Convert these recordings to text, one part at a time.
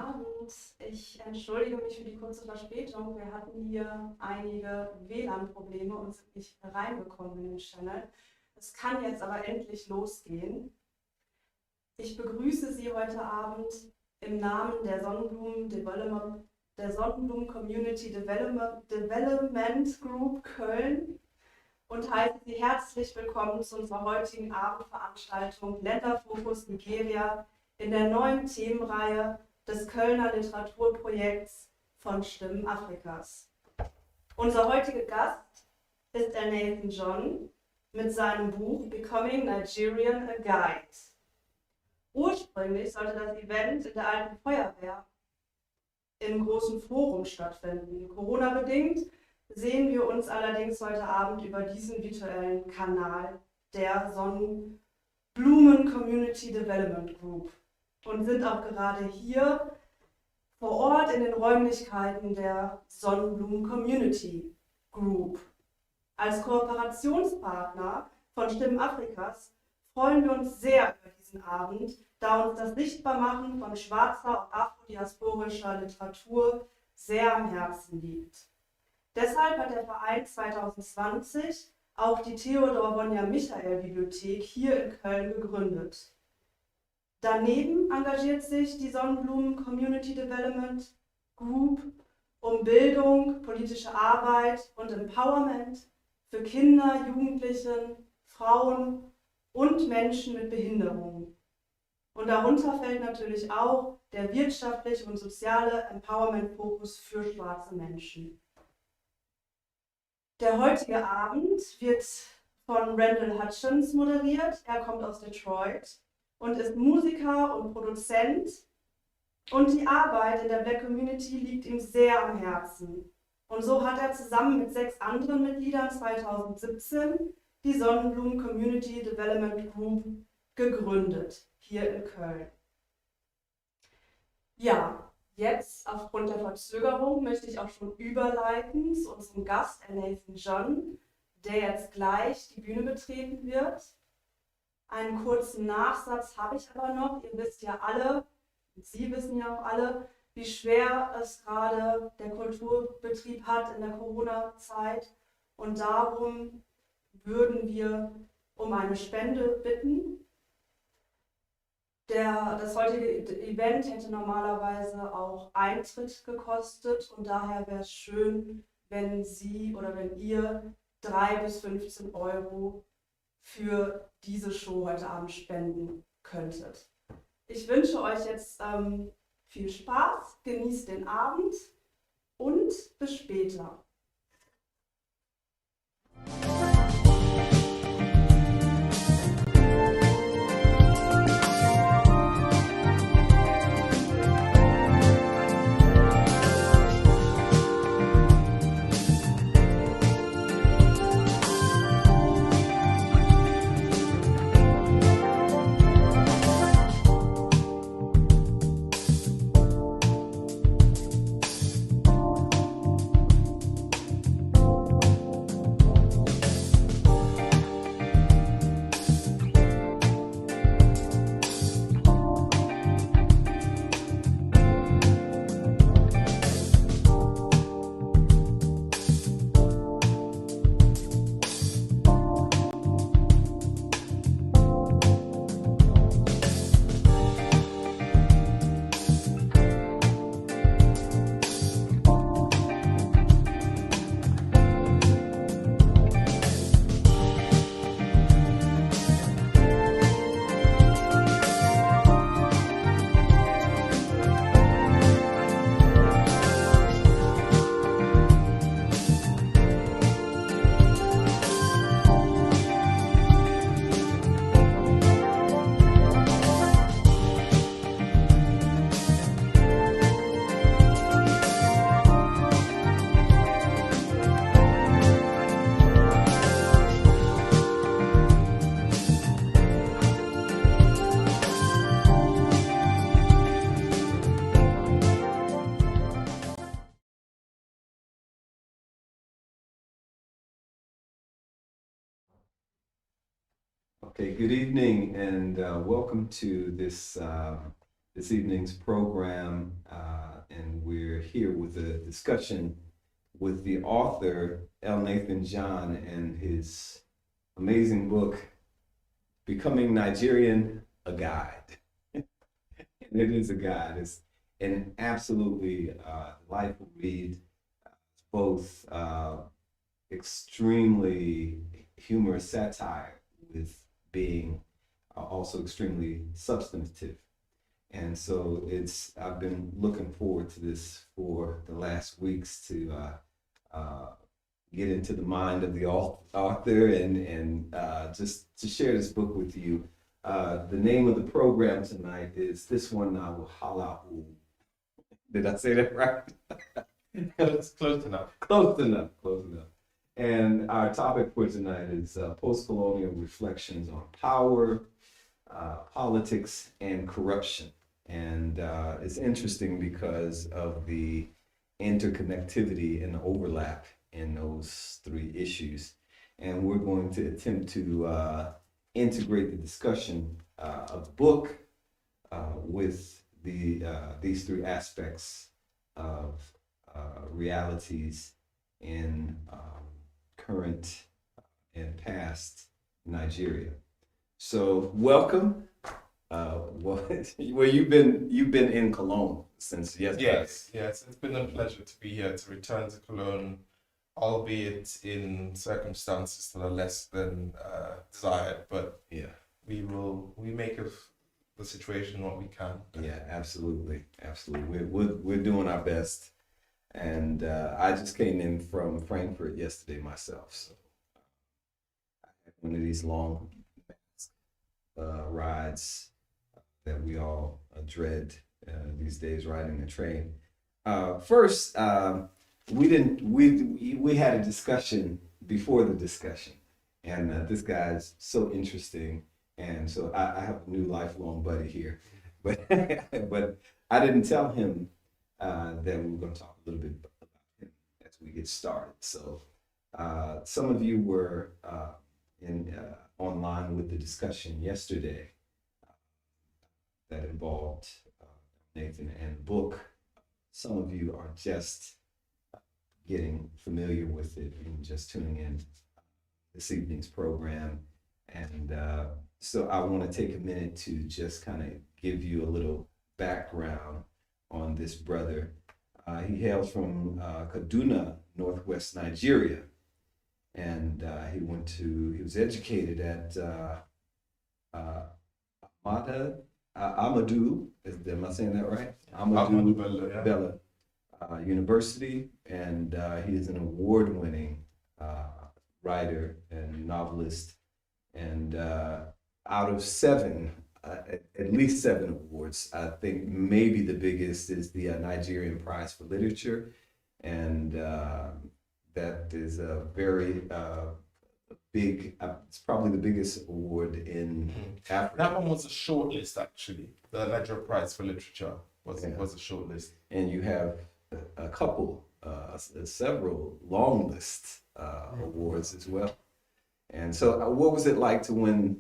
Abend. Ich entschuldige mich für die kurze Verspätung. Wir hatten hier einige WLAN-Probleme und sind nicht reingekommen in den Channel. Es kann jetzt aber endlich losgehen. Ich begrüße Sie heute Abend im Namen der Sonnenblumen Community Development Group Köln und heiße Sie herzlich willkommen zu unserer heutigen Abendveranstaltung Länderfokus Nigeria in der neuen Themenreihe des Kölner Literaturprojekts von Stimmen Afrikas. Unser heutiger Gast ist Elnathan John mit seinem Buch Becoming Nigerian a Guide. Ursprünglich sollte das Event in der alten Feuerwehr im großen Forum stattfinden. Corona-bedingt sehen wir uns allerdings heute Abend über diesen virtuellen Kanal der Sonnenblumen Community Development Group und sind auch gerade hier vor Ort in den Räumlichkeiten der Sonnenblumen Community Group. Als Kooperationspartner von Stimmen Afrikas freuen wir uns sehr über diesen Abend, da uns das Sichtbarmachen von schwarzer und afrodiasporischer Literatur sehr am Herzen liegt. Deshalb hat der Verein 2020 auch die Theodor-Bonja-Michael-Bibliothek hier in Köln gegründet. Daneben engagiert sich die Sonnenblumen Community Development Group um Bildung, politische Arbeit und Empowerment für Kinder, Jugendliche, Frauen und Menschen mit Behinderungen. Und darunter fällt natürlich auch der wirtschaftliche und soziale Empowerment-Fokus für schwarze Menschen. Der heutige Abend wird von Randall Hutchins moderiert. Er kommt aus Detroit und ist Musiker und Produzent. Und die Arbeit in der Black Community liegt ihm sehr am Herzen. Und so hat er zusammen mit 6 anderen Mitgliedern 2017 die Sonnenblumen Community Development Group gegründet, hier in Köln. Ja, jetzt aufgrund der Verzögerung möchte ich auch schon überleiten zu unserem Gast Elnathan John, der jetzt gleich die Bühne betreten wird. Einen kurzen Nachsatz habe ich aber noch. Ihr wisst ja alle, und Sie wissen ja auch alle, wie schwer es gerade der Kulturbetrieb hat in der Corona-Zeit. Und darum würden wir um eine Spende bitten. Das heutige Event hätte normalerweise auch Eintritt gekostet und daher wäre es schön, wenn Sie oder wenn ihr 3 bis 15 Euro für diese Show heute Abend spenden könntet. Ich wünsche euch jetzt viel Spaß, genießt den Abend und bis später. Okay, good evening and welcome to this this evening's program, and we're here with a discussion with the author, Elnathan John, and his amazing book, Becoming Nigerian, a Guide. And it is a guide. It's an absolutely delightful read, both extremely humorous satire with being also extremely substantive. And so I've been looking forward to this for the last weeks to get into the mind of the author and just to share this book with you. The name of the program tonight is This One I Will Holla. Did I say that right? Close enough. Close enough. And our topic for tonight is postcolonial reflections on power, politics, and corruption. And it's interesting because of the interconnectivity and the overlap in those three issues. And we're going to attempt to integrate the discussion of the book with these three aspects of realities in current and past Nigeria. So welcome. Well, you've been in Cologne since yesterday. Yes, it's been a pleasure to be here, to return to Cologne, albeit in circumstances that are less than desired. But yeah, we make of the situation what we can. Yeah, absolutely. We're doing our best, and I just came in from Frankfurt yesterday myself. So I had one of these long rides that we all dread these days, riding the train. First, we had a discussion before the discussion, and this guy's so interesting, and so I have a new lifelong buddy here, but but I didn't tell him that we were going to talk a little bit about him as we get started. So some of you were online with the discussion yesterday that involved Nathan and the book. Some of you are just getting familiar with it and just tuning in this evening's program. And so I want to take a minute to just kind of give you a little background on this brother. He hails from Kaduna, Northwest Nigeria. And he was educated at Ahmadu, am I saying that right? Ahmadu Bello University, and he is an award-winning writer and novelist, and out of at least seven awards, I think maybe the biggest is the Nigerian Prize for Literature, and that is a very big, it's probably the biggest award in Africa. That one was a shortlist, actually. The Nigerian Prize for Literature was a shortlist. And you have a couple, several long list awards as well. And so what was it like to win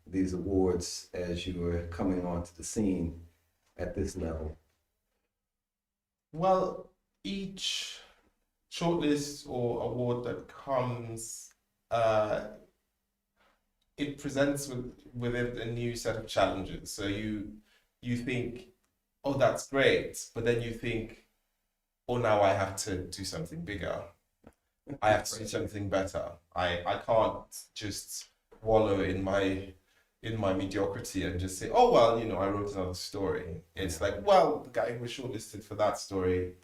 these awards as you were coming onto the scene at this level? Well, each shortlist or award that comes, it presents with it a new set of challenges. So you think, oh, that's great, but then you think, oh, now I have to do something bigger. I have to do something better. I can't just wallow in my mediocrity and just say, oh, well, I wrote another story. It's like, well, the guy who was shortlisted for that story,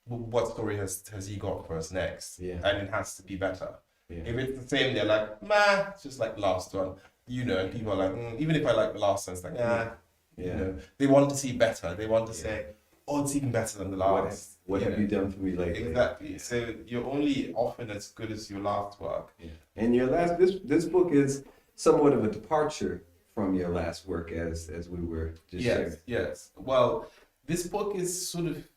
what story has he got for us next? Yeah. And it has to be better. Yeah. If it's the same, they're like, nah, it's just like the last one. And people are like, even if I like the last one, it's like, nah. Yeah. They want to see better. They want to say, oh, it's even better than the last. What have you done for me lately? Exactly. Yeah. So you're only often as good as your last work. Yeah. And your last, this book is somewhat of a departure from your last work, as we were just sharing. Yes. Well, this book is sort of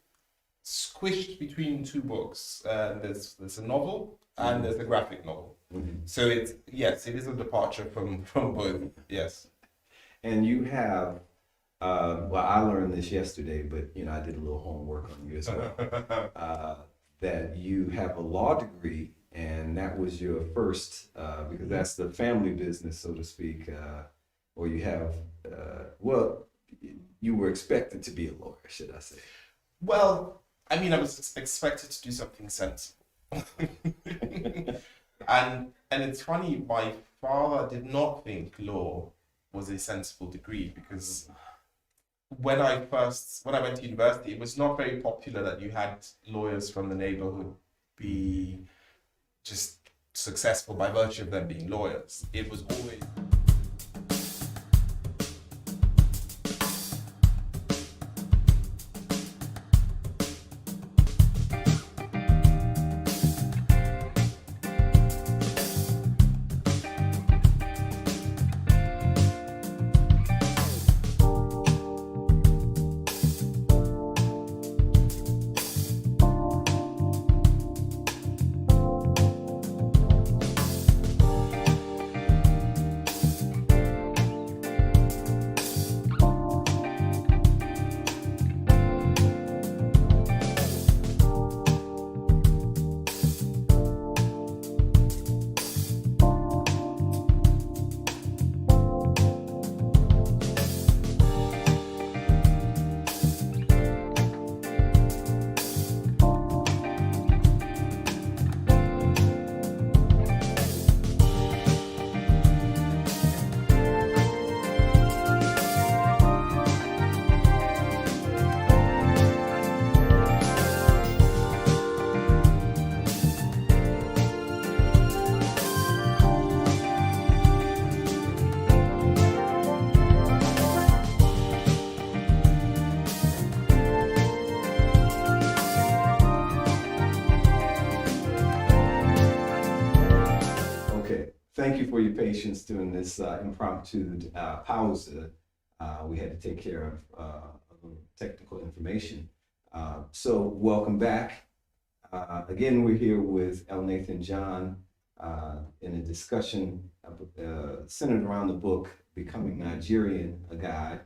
squished between two books. There's a novel and there's a graphic novel. Mm-hmm. So it is a departure from both. Yes. And you have Well, I learned this yesterday, but you know, I did a little homework on you as well. That you have a law degree, and that was your first, because that's the family business, so to speak. Or you have, well, you were expected to be a lawyer, should I say? Well, I mean, I was expected to do something sensible. and it's funny, my father did not think law was a sensible degree, because when I went to university, it was not very popular that you had lawyers from the neighborhood be just successful by virtue of them being lawyers. It was always... Thank you for your patience during this impromptu pause. We had to take care of technical information. So welcome back. Again, we're here with Elnathan John in a discussion centered around the book, Becoming Nigerian, a Guide.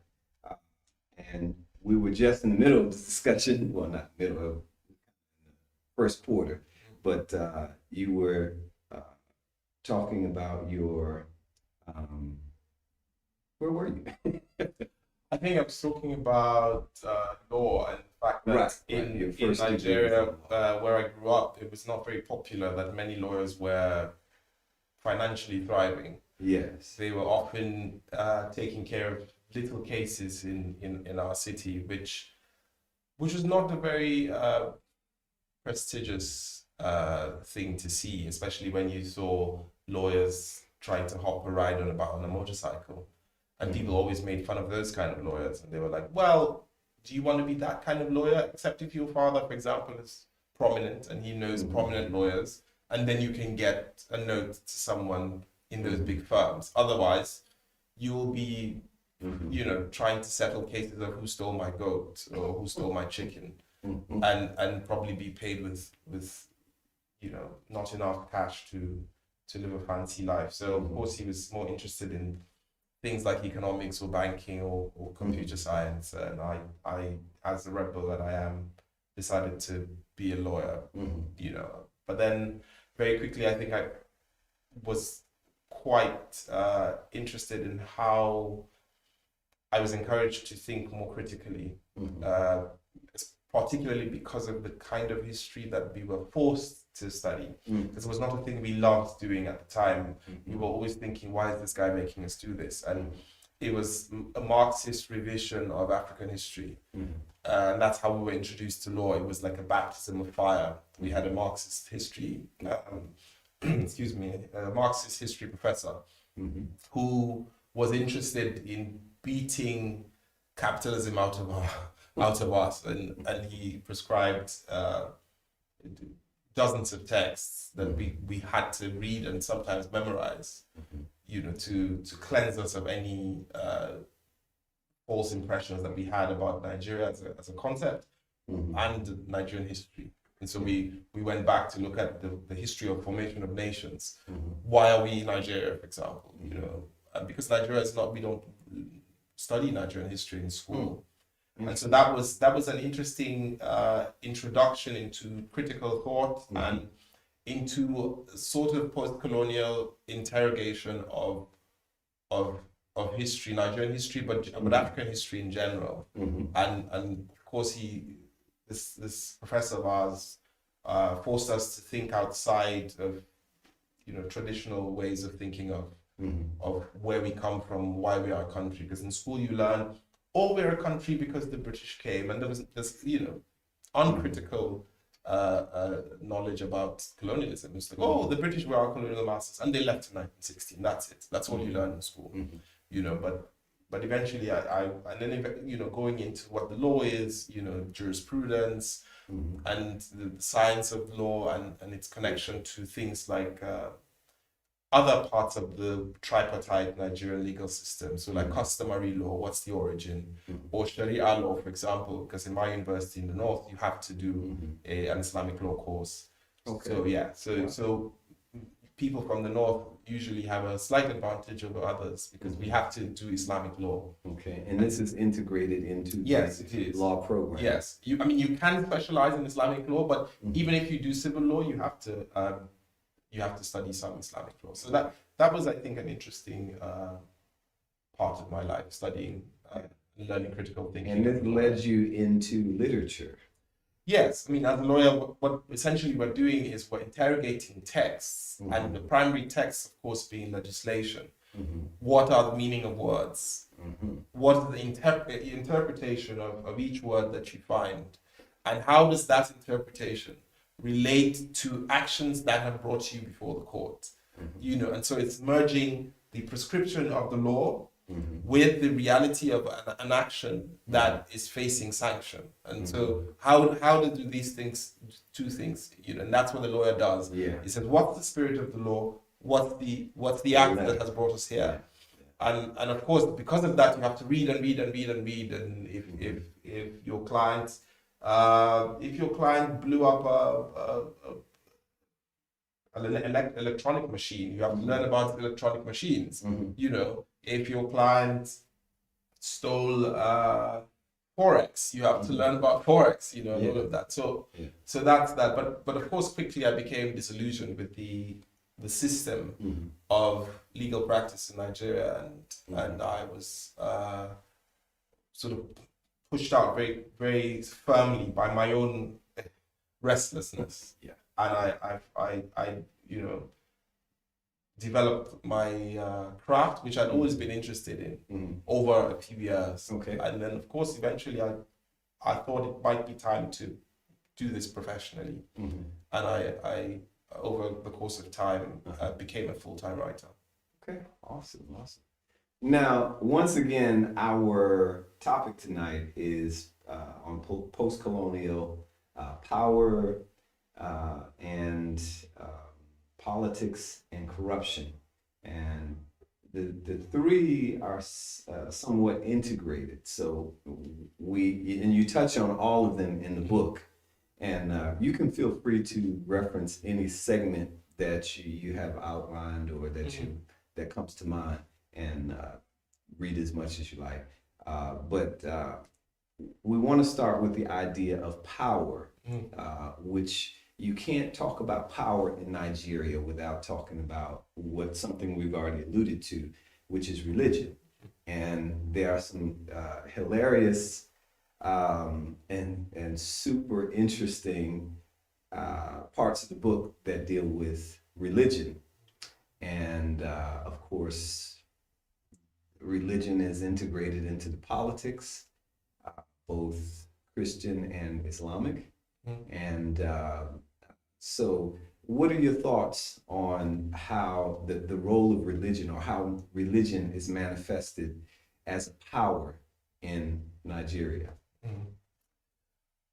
And we were just in the middle of the discussion, well, not middle of first quarter, but you were talking about your, where were you? I think I was talking about law and the fact that in Nigeria, where I grew up, it was not very popular that many lawyers were financially thriving. Yes. They were often taking care of little cases in our city, which was not a very prestigious thing to see, especially when you saw lawyers trying to hop a ride on a motorcycle. And people always made fun of those kind of lawyers. And they were like, well, do you want to be that kind of lawyer? Except if your father, for example, is prominent and he knows prominent lawyers, and then you can get a note to someone in those big firms. Otherwise, you will be, you know, trying to settle cases of who stole my goat or who stole my chicken, and probably be paid with, you know, not enough cash to live a fancy life. So of course he was more interested in things like economics or banking or computer science. And I, as the rebel that I am, decided to be a lawyer, you know. But then very quickly, I think I was quite interested in how I was encouraged to think more critically, particularly because of the kind of history that we were forced to study, because it was not a thing we loved doing at the time. We were always thinking, why is this guy making us do this? And it was a Marxist revision of African history. And that's how we were introduced to law. It was like a baptism of fire. We had a Marxist history, excuse me, a Marxist history professor who was interested in beating capitalism out of us, and he prescribed dozens of texts that we had to read and sometimes memorize, you know, to cleanse us of any false impressions that we had about Nigeria as a concept and Nigerian history. And so we went back to look at the history of formation of nations. Why are we in Nigeria, for example? You know, and because Nigeria is not, we don't study Nigerian history in school. And so that was an interesting introduction into critical thought and into sort of post-colonial interrogation of history, Nigerian history, but African history in general. And of course this professor of ours forced us to think outside of traditional ways of thinking of where we come from, why we are a country. Because in school you learn, we're a country because the British came, and there was this uncritical knowledge about colonialism. It's like, the British were our colonial masters and they left in 1916. That's it. That's all you learn in school. But eventually going into what the law is, jurisprudence and the science of law and its connection to things like other parts of the tripartite Nigerian legal system. So like customary law, what's the origin? Or Sharia law, for example, because in my university in the north, you have to do an Islamic law course. Okay. So people from the north usually have a slight advantage over others because we have to do Islamic law. Okay, and this is integrated into the law program. Yes, you can specialize in Islamic law, but even if you do civil law, you have to study some Islamic law. So that was, I think, an interesting part of my life, studying, learning critical thinking. And it led you into literature. Yes, as a lawyer, what essentially we're doing is we're interrogating texts, and the primary text, of course, being legislation. What are the meaning of words? What is the interpretation of each word that you find? And how does that interpretation relate to actions that have brought you before the court? And so it's merging the prescription of the law with the reality of an action that is facing sanction. And so how do these two things, and that's what the lawyer does. He says, what's the spirit of the law? What's the act that has brought us here? And of course, because of that, you have to read and read and read and read. And if your client blew up an electronic machine, you have to learn about electronic machines. If your client stole Forex, you have to learn about Forex, all of that. So that's that. But of course, quickly I became disillusioned with the system of legal practice in Nigeria, and I was sort of pushed out very, very firmly by my own restlessness. And I developed my craft, which I'd always been interested in, over a few years. And then, of course, eventually I thought it might be time to do this professionally. And I over the course of time, became a full-time writer. Okay, awesome. Now, once again, our topic tonight is on post-colonial power and politics and corruption. And the three are somewhat integrated. So you touch on all of them in the book. And you can feel free to reference any segment that you have outlined or that comes to mind, and read as much as you like. But we want to start with the idea of power, which you can't talk about power in Nigeria without talking about something we've already alluded to, which is religion. And there are some hilarious and super interesting parts of the book that deal with religion. And of course, religion is integrated into the politics, both Christian and Islamic. And so what are your thoughts on how the role of religion, or how religion is manifested as a power in Nigeria?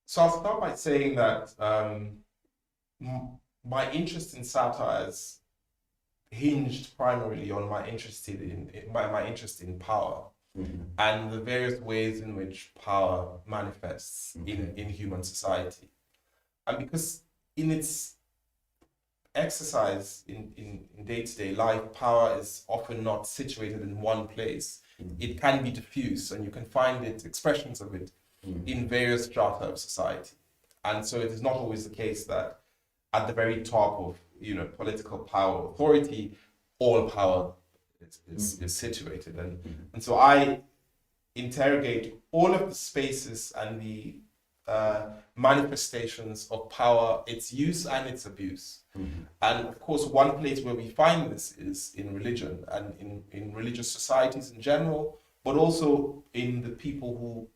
So I'll start by saying that my interest in satires hinged primarily on my interest in power and the various ways in which power manifests in human society. And because in its exercise in day-to-day life, power is often not situated in one place. it can be diffuse, and you can find expressions of it in various strata of society. And so it is not always the case that at the very top of political power authority, all power is situated. And so I interrogate all of the spaces and the manifestations of power, its use and its abuse. And of course, one place where we find this is in religion and in religious societies in general, but also in the people who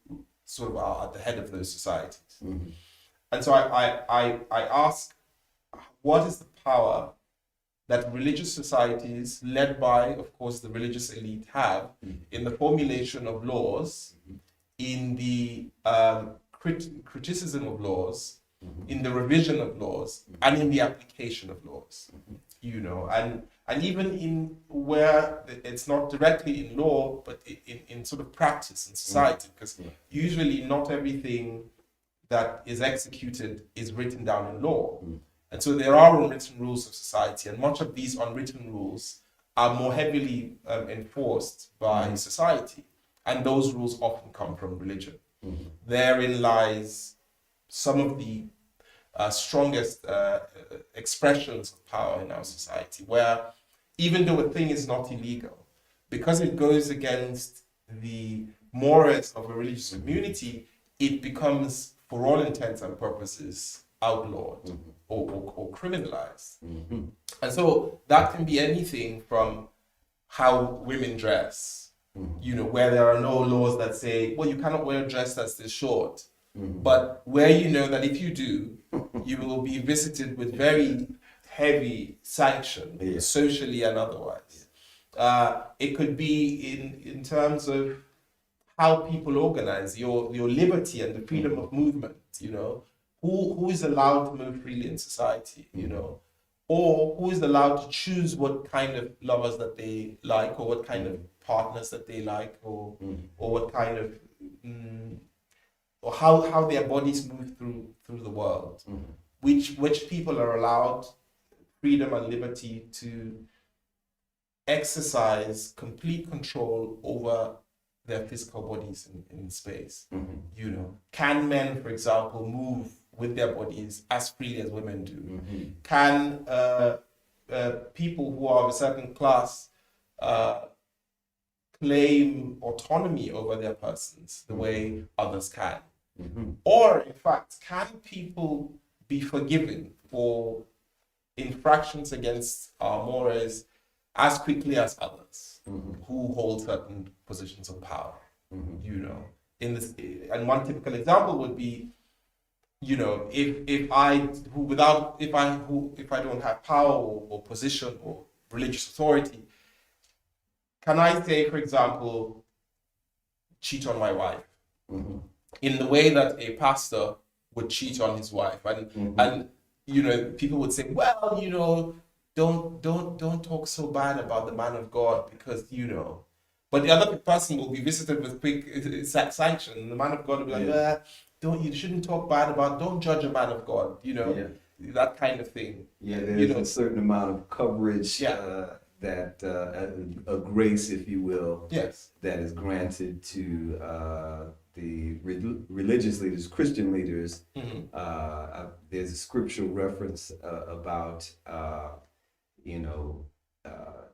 sort of are at the head of those societies. And so I ask, what is the power that religious societies, led by, of course, the religious elite, have in the formulation of laws, in the criticism of laws, in the revision of laws, and in the application of laws? And even in where it's not directly in law, but in sort of practice in society, because usually not everything that is executed is written down in law. And so there are unwritten rules of society, and much of these unwritten rules are more heavily enforced by society. And those rules often come from religion. Therein lies some of the strongest expressions of power in our society, where even though a thing is not illegal, because it goes against the mores of a religious community, it becomes, for all intents and purposes, outlawed or criminalized. And so that can be anything from how women dress, where there are no laws that say, well, you cannot wear a dress that's this short. But where you know that if you do, you will be visited with very heavy sanction, socially and otherwise. It could be in terms of how people organize, your liberty and the freedom of movement, who is allowed to move freely in society, or who is allowed to choose what kind of lovers that they like, or what kind of partners that they like, or what kind of or how their bodies move through the world, which people are allowed freedom and liberty to exercise complete control over their physical bodies in space. Can men, for example, move with their bodies as freely as women do? Can people who are of a certain class claim autonomy over their persons the way others can? Or, in fact, can people be forgiven for infractions against our mores as quickly as others who hold certain positions of power? In this, and one typical example would be, if I don't have power or position or religious authority, can I say, for example, cheat on my wife in the way that a pastor would cheat on his wife? And people would say, well, don't talk so bad about the man of God, because but the other person will be visited with quick sanction, and the man of God will be like, you shouldn't talk bad about, don't judge a man of God, that kind of thing. There's a certain amount of coverage that a grace, if you will, that is granted to the religious leaders, Christian leaders. There's a scriptural reference about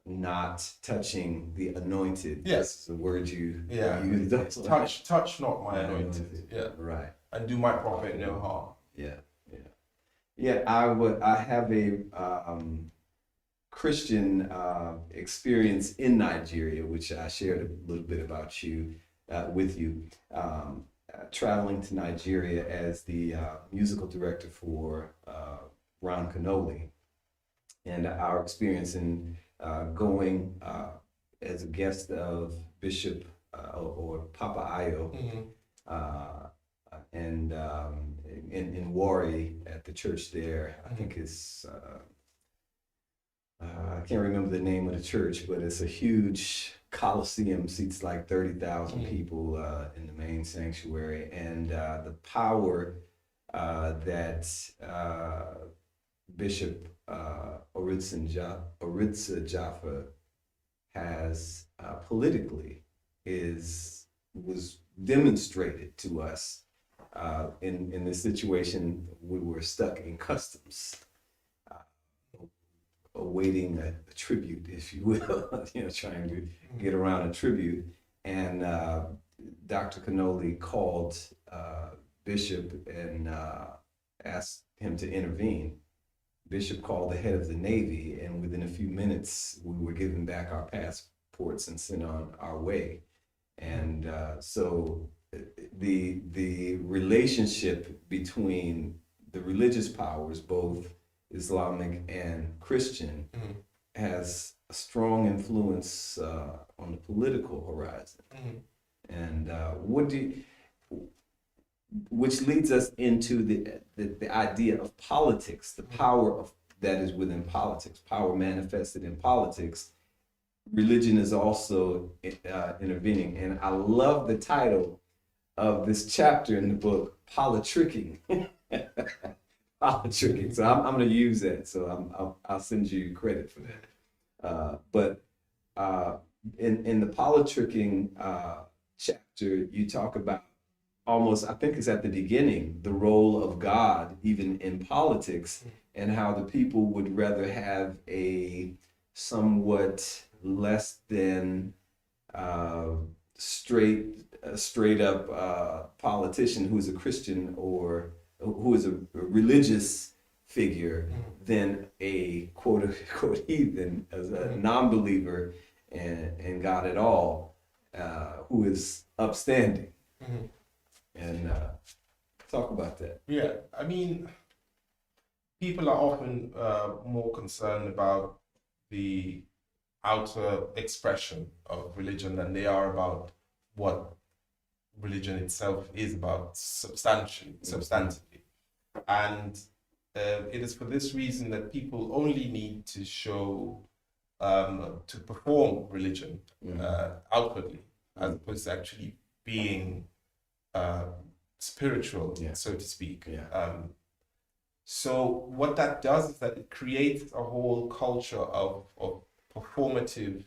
not touching the anointed. Yes, the word you used. Touch not my anointed. Right. And do my prophet no harm. I have a Christian experience in Nigeria, which I shared a little bit about with you, traveling to Nigeria as the musical director for Ron Canoli, and our experience in going as a guest of Bishop or Papa Ayo, and in Warri at the church there. I think it's I can't remember the name of the church, but it's a huge Coliseum, seats like 30,000 people in the main sanctuary, and the power that Bishop Oritsa Jaffa has politically was demonstrated to us in this situation. We were stuck in customs, awaiting a tribute, if you will, trying to get around a tribute. And Dr. Cannoli called Bishop and asked him to intervene. Bishop called the head of the Navy, and within a few minutes, we were given back our passports and sent on our way. And so the relationship between the religious powers, both Islamic and Christian, has a strong influence on the political horizon. And which leads us into the idea of politics, the power that is within politics, power manifested in politics. Religion is also intervening. And I love the title of this chapter in the book, Politricking. Politricking. So I'm going to use that. So I'll send you credit for that. But in the Politricking chapter, you talk about almost, I think it's at the beginning, the role of God even in politics, and how the people would rather have a somewhat less than straight up politician who is a Christian or who is a religious figure than a quote unquote heathen, as a non-believer in God at all, who is upstanding. And talk about that. Yeah, I mean, people are often more concerned about the outer expression of religion than they are about what religion itself is about substantively. And it is for this reason that people only need to show, to perform religion outwardly, as opposed to actually being spiritual, so to speak. So what that does is that it creates a whole culture of performative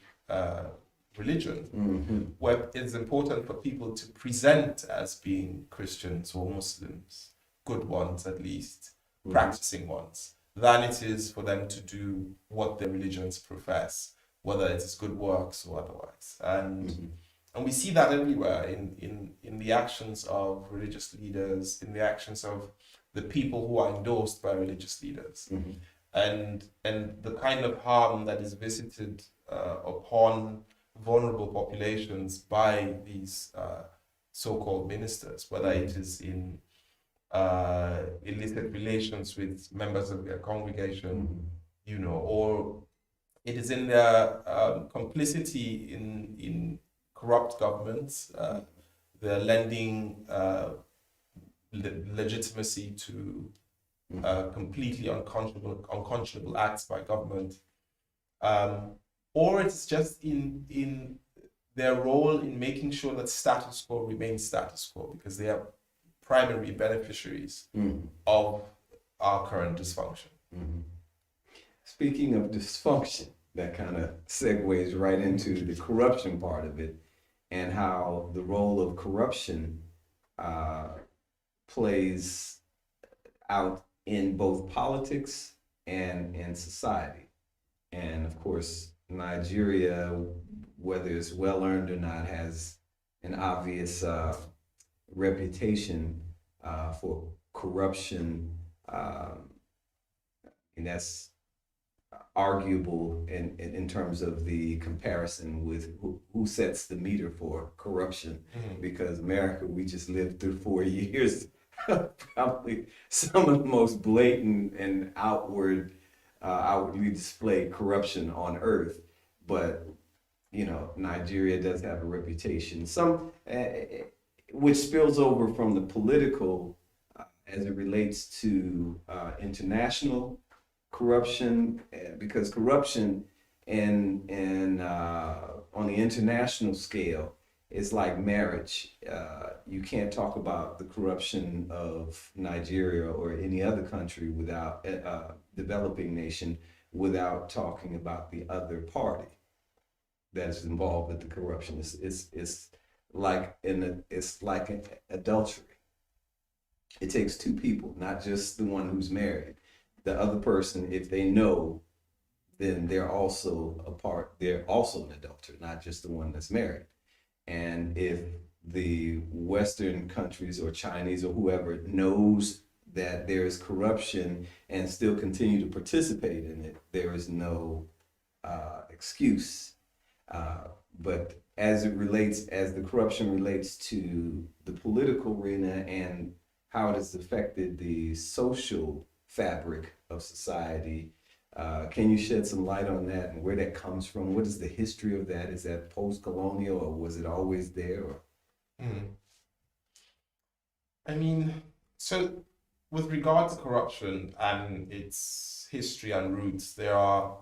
religion, where it's important for people to present as being Christians or Muslims, good ones at least, practicing ones, than it is for them to do what their religions profess, whether it is good works or otherwise. And we see that everywhere in the actions of religious leaders, in the actions of the people who are endorsed by religious leaders, and the kind of harm that is visited upon vulnerable populations by these so-called ministers, whether it is in illicit relations with members of their congregation, or it is in their complicity in corrupt governments. They're lending legitimacy to completely unconscionable acts by government, or it's just in their role in making sure that status quo remains status quo, because they are primary beneficiaries of our current dysfunction. Speaking of dysfunction, that kind of segues right into the corruption part of it, and how the role of corruption plays out in both politics and in society. And of course, Nigeria, whether it's well earned or not, has an obvious reputation for corruption, and that's arguable in terms of the comparison with who sets the meter for corruption, because America, we just lived through 4 years probably some of the most blatant and outwardly displayed corruption on earth. But Nigeria does have a reputation, some which spills over from the political as it relates to international corruption, because corruption and on the international scale is like marriage. You can't talk about the corruption of Nigeria or any other country without developing nation without talking about the other party. that's involved with the corruption. It's like an adultery. It takes two people, not just the one who's married. The other person, if they know, then they're also an adulterer, not just the one that's married. And if the Western countries or Chinese or whoever knows that there is corruption and still continue to participate in it, there is no excuse. But as the corruption relates to the political arena and how it has affected the social fabric of society, can you shed some light on that and where that comes from? What is the history of that? Is that post-colonial, or was it always there? Or? I mean, so with regard to corruption and its history and roots, there are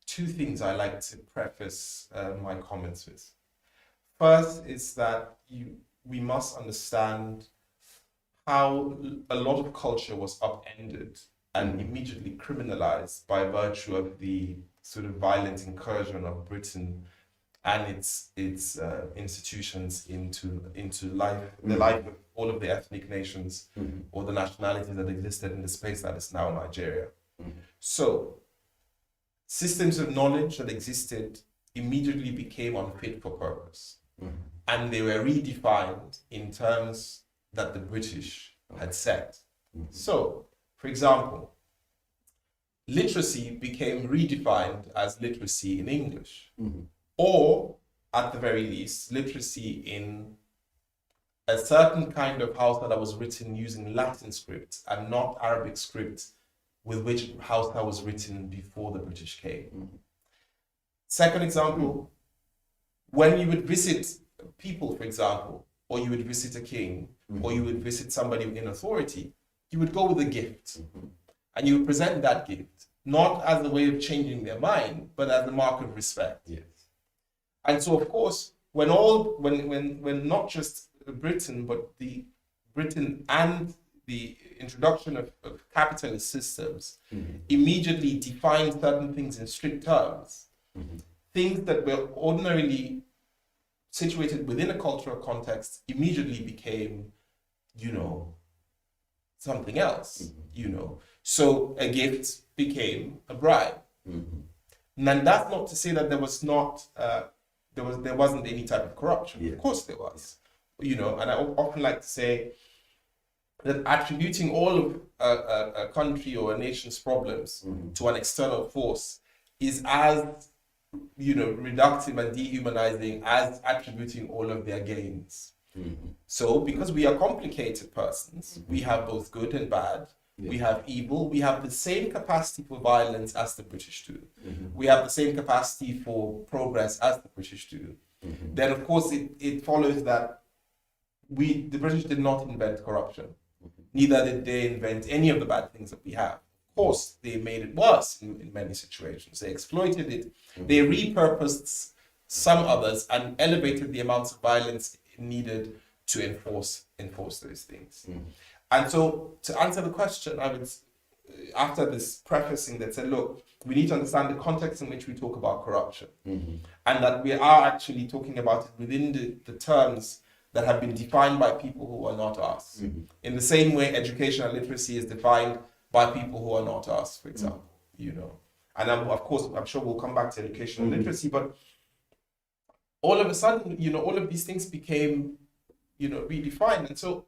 two things I like to preface my comments with. First is that we must understand how a lot of culture was upended and immediately criminalized by virtue of the sort of violent incursion of Britain and its institutions into life, the life of all of the ethnic nations or the nationalities that existed in the space that is now Nigeria. So systems of knowledge that existed immediately became unfit for purpose, and they were redefined in terms that the British had set. So, for example, literacy became redefined as literacy in English, or at the very least, literacy in a certain kind of Hausa that was written using Latin script and not Arabic script with which Hausa was written before the British came. Second example, when you would visit people, for example, or you would visit a king, or you would visit somebody in authority, you would go with a gift, and you would present that gift, not as a way of changing their mind, but as a mark of respect. Yes. And so, of course, when not just Britain, but the Britain and the introduction of capitalist systems immediately defined certain things in strict terms, things that were ordinarily situated within a cultural context immediately became, something else, So a gift became a bribe. And that's not to say that there was not, there wasn't any type of corruption. Yeah. Of course there was, and I often like to say that attributing all of a country or a nation's problems to an external force is as reductive and dehumanizing as attributing all of their gains. So because we are complicated persons, we have both good and bad, we have evil, we have the same capacity for violence as the British do. We have the same capacity for progress as the British do. Then of course it follows that the British did not invent corruption. Neither did they invent any of the bad things that we have. Of course, they made it worse in many situations. They exploited it. They repurposed some others and elevated the amounts of violence needed to enforce those things. And so, to answer the question, I would, after this prefacing that said, look, we need to understand the context in which we talk about corruption, and that we are actually talking about it within the terms that have been defined by people who are not us. In the same way, education and literacy is defined by people who are not us, for example, And of course, I'm sure we'll come back to education and literacy, but all of a sudden, all of these things became, redefined. And so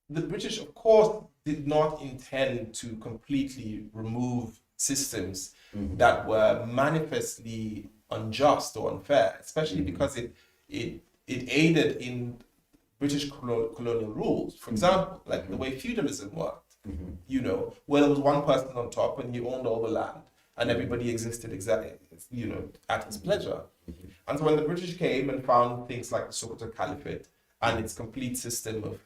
the British, of course, did not intend to completely remove systems that were manifestly unjust or unfair, especially because it aided in British colonial rules. For example, like the way feudalism worked, where there was one person on top and he owned all the land and everybody existed exactly, at his pleasure. And so when the British came and found things like the Sokoto Caliphate and its complete system of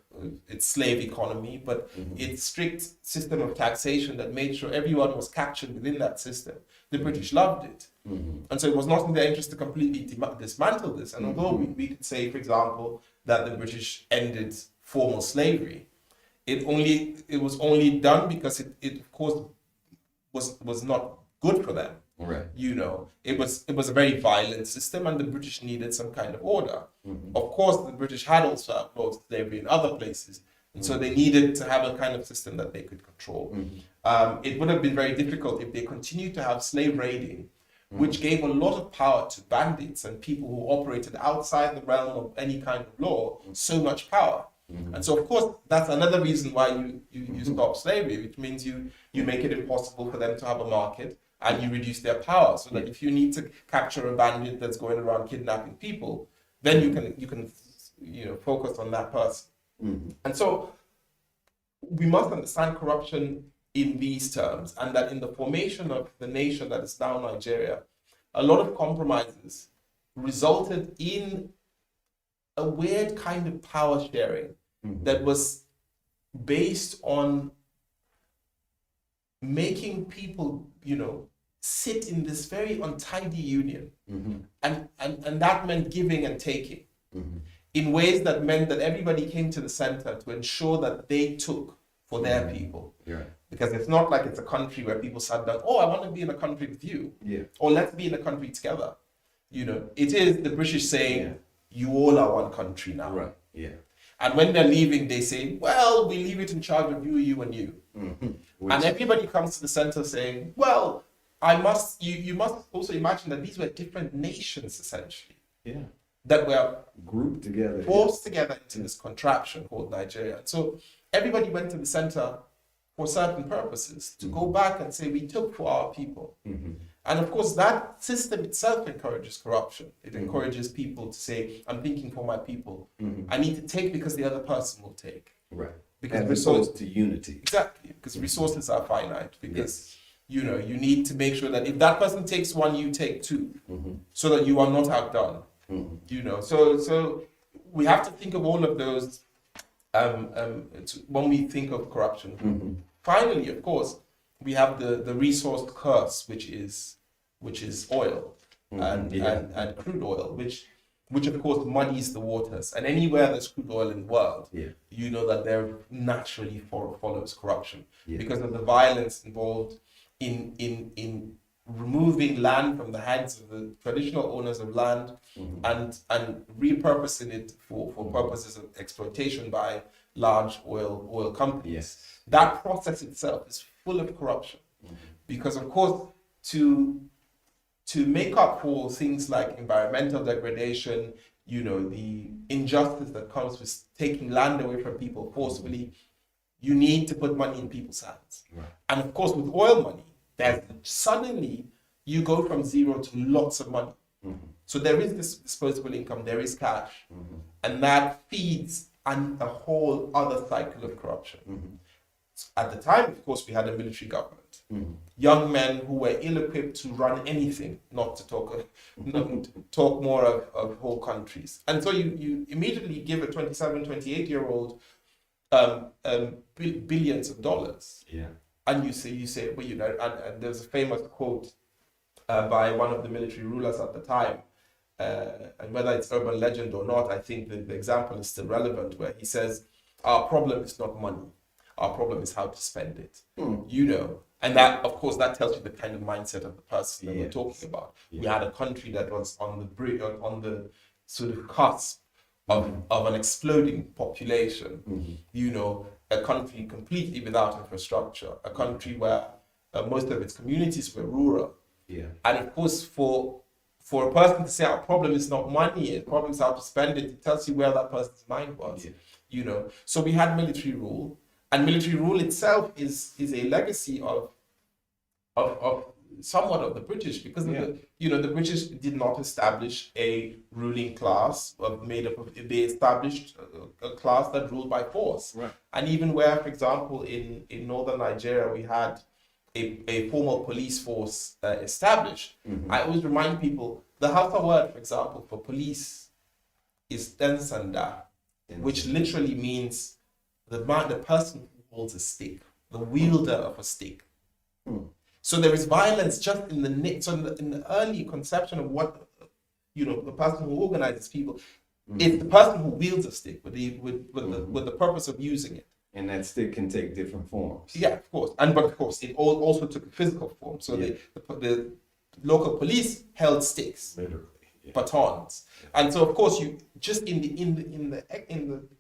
its slave economy, but its strict system of taxation that made sure everyone was captured within that system, the British loved it. And so it was not in their interest to completely dismantle this. And although we could say, for example, that the British ended formal slavery, it was only done because it of course was not good for them. Right. It was a very violent system, and the British needed some kind of order. Of course, the British had also outlawed slavery in other places, and so they needed to have a kind of system that they could control. It would have been very difficult if they continued to have slave raiding, which gave a lot of power to bandits and people who operated outside the realm of any kind of law, so much power. And so, of course, that's another reason why you stop slavery, which means you make it impossible for them to have a market, and you reduce their power. So that if you need to capture a bandit that's going around kidnapping people, then you can focus on that person. And so we must understand corruption in these terms, and that in the formation of the nation that is now Nigeria, a lot of compromises resulted in a weird kind of power sharing that was based on making people, sit in this very untidy union. And that meant giving and taking in ways that meant that everybody came to the center to ensure that they took for their people. Yeah. Because it's not like it's a country where people sat down, I want to be in a country with you. Yeah. Or let's be in a country together. It is the British saying, you all are one country now. Right. Yeah. And when they're leaving, they say, well, we leave it in charge of you, and you. And everybody comes to the center saying, well, you must also imagine that these were different nations, essentially. Yeah. That were grouped together, forced together into this contraption called Nigeria. So everybody went to the center for certain purposes, to go back and say, we took for our people. And of course, that system itself encourages corruption. It encourages people to say, I'm thinking for my people. I need to take because the other person will take. Right. Because resources to unity. Exactly. Because resources are finite. Because, you need to make sure that if that person takes one, you take two. So that you are not outdone. So we have to think of all of those when we think of corruption. Finally, of course, we have the resource curse, which is oil and crude oil, which of course muddies the waters. And anywhere there's crude oil in the world, you know that there naturally follows corruption because of the violence involved in removing land from the hands of the traditional owners of land and repurposing it for purposes of exploitation by large oil companies. That process itself is full of corruption because, of course, to make up for things like environmental degradation, the injustice that comes with taking land away from people forcefully, you need to put money in people's hands. Right. And of course, with oil money, suddenly you go from zero to lots of money. So there is this disposable income, there is cash, and that feeds a whole other cycle of corruption. At the time, of course, we had a military government. Young men who were ill-equipped to run anything, not to talk more of whole countries. And so you immediately give a 27, 28-year-old billions of dollars. Yeah. And you say, well, and there's a famous quote by one of the military rulers at the time, and whether it's urban legend or not, I think the example is still relevant, where he says, our problem is not money. Our problem is how to spend it. And that, of course, that tells you the kind of mindset of the person that we're talking about. Yeah. We had a country that was on the sort of cusp of an exploding population. A country completely without infrastructure, a country where most of its communities were rural. Yeah. And of course, for a person to say our problem is not money, the problem is how to spend it, it tells you where that person's mind was. So we had military rule. And military rule itself is a legacy of somewhat of the British, because the British did not establish a ruling class they established a class that ruled by force. Right. And even where, for example, in northern Nigeria, we had a formal police force established, I always remind people, the Hausa word, for example, for police is "tensanda," which literally means the person who holds a stick, the wielder of a stick. So there is violence just in the early conception of what the person who organizes people. It's the person who wields a stick with the purpose of using it. And that stick can take different forms. Yeah, of course. But of course, it also took a physical form. So the local police held sticks, Literally. batons, and so of course you just in the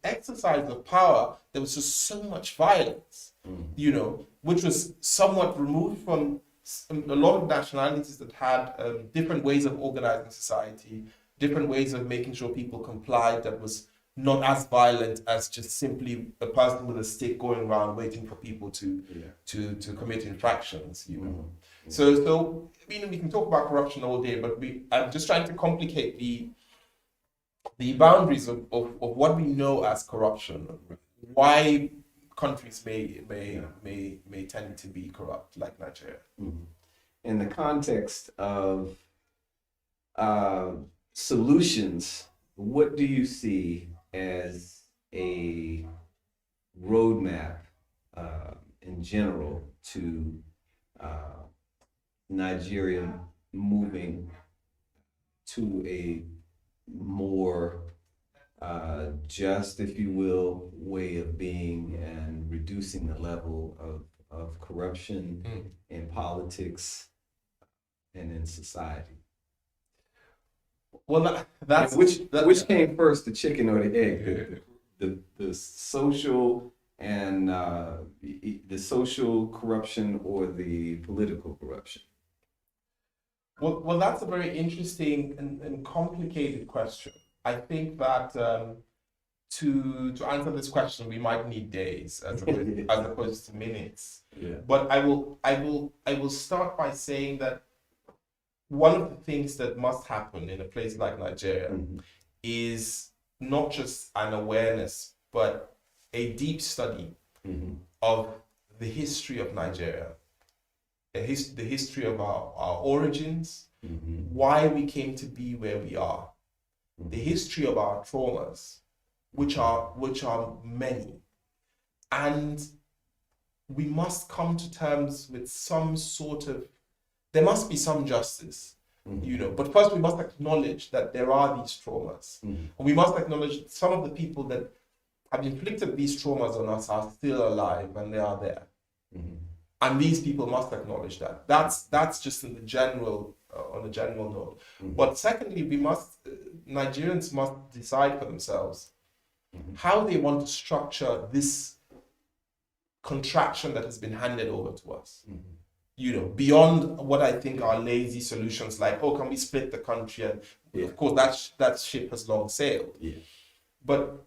exercise of power, there was just so much violence, which was somewhat removed from a lot of nationalities that had different ways of organizing society, different ways of making sure people complied. That was not as violent as just simply a person with a stick going around waiting for people to commit infractions. So I mean, we can talk about corruption all day, but I'm just trying to complicate the boundaries of what we know as corruption. Why countries may tend to be corrupt, like Nigeria. In the context of solutions, what do you see as a roadmap in general to Nigeria moving to a more just, if you will, way of being and reducing the level of corruption in politics and in society? Well, that's which came first, the chicken or the egg? The social and the social corruption or the political corruption? Well, that's a very interesting and complicated question. I think that to answer this question, we might need days as opposed to minutes. Yeah. But I will start by saying that one of the things that must happen in a place like Nigeria is not just an awareness, but a deep study of the history of Nigeria, the history of our origins, why we came to be where we are, the history of our traumas, which are many, and we must come to terms with some sort of, there must be some justice, but first we must acknowledge that there are these traumas, and we must acknowledge that some of the people that have inflicted these traumas on us are still alive and they are there. And these people must acknowledge that. That's just in the general, on a general note. But secondly, Nigerians must decide for themselves how they want to structure this contraction that has been handed over to us. Beyond what I think are lazy solutions like, can we split the country? And of course, that ship has long sailed. But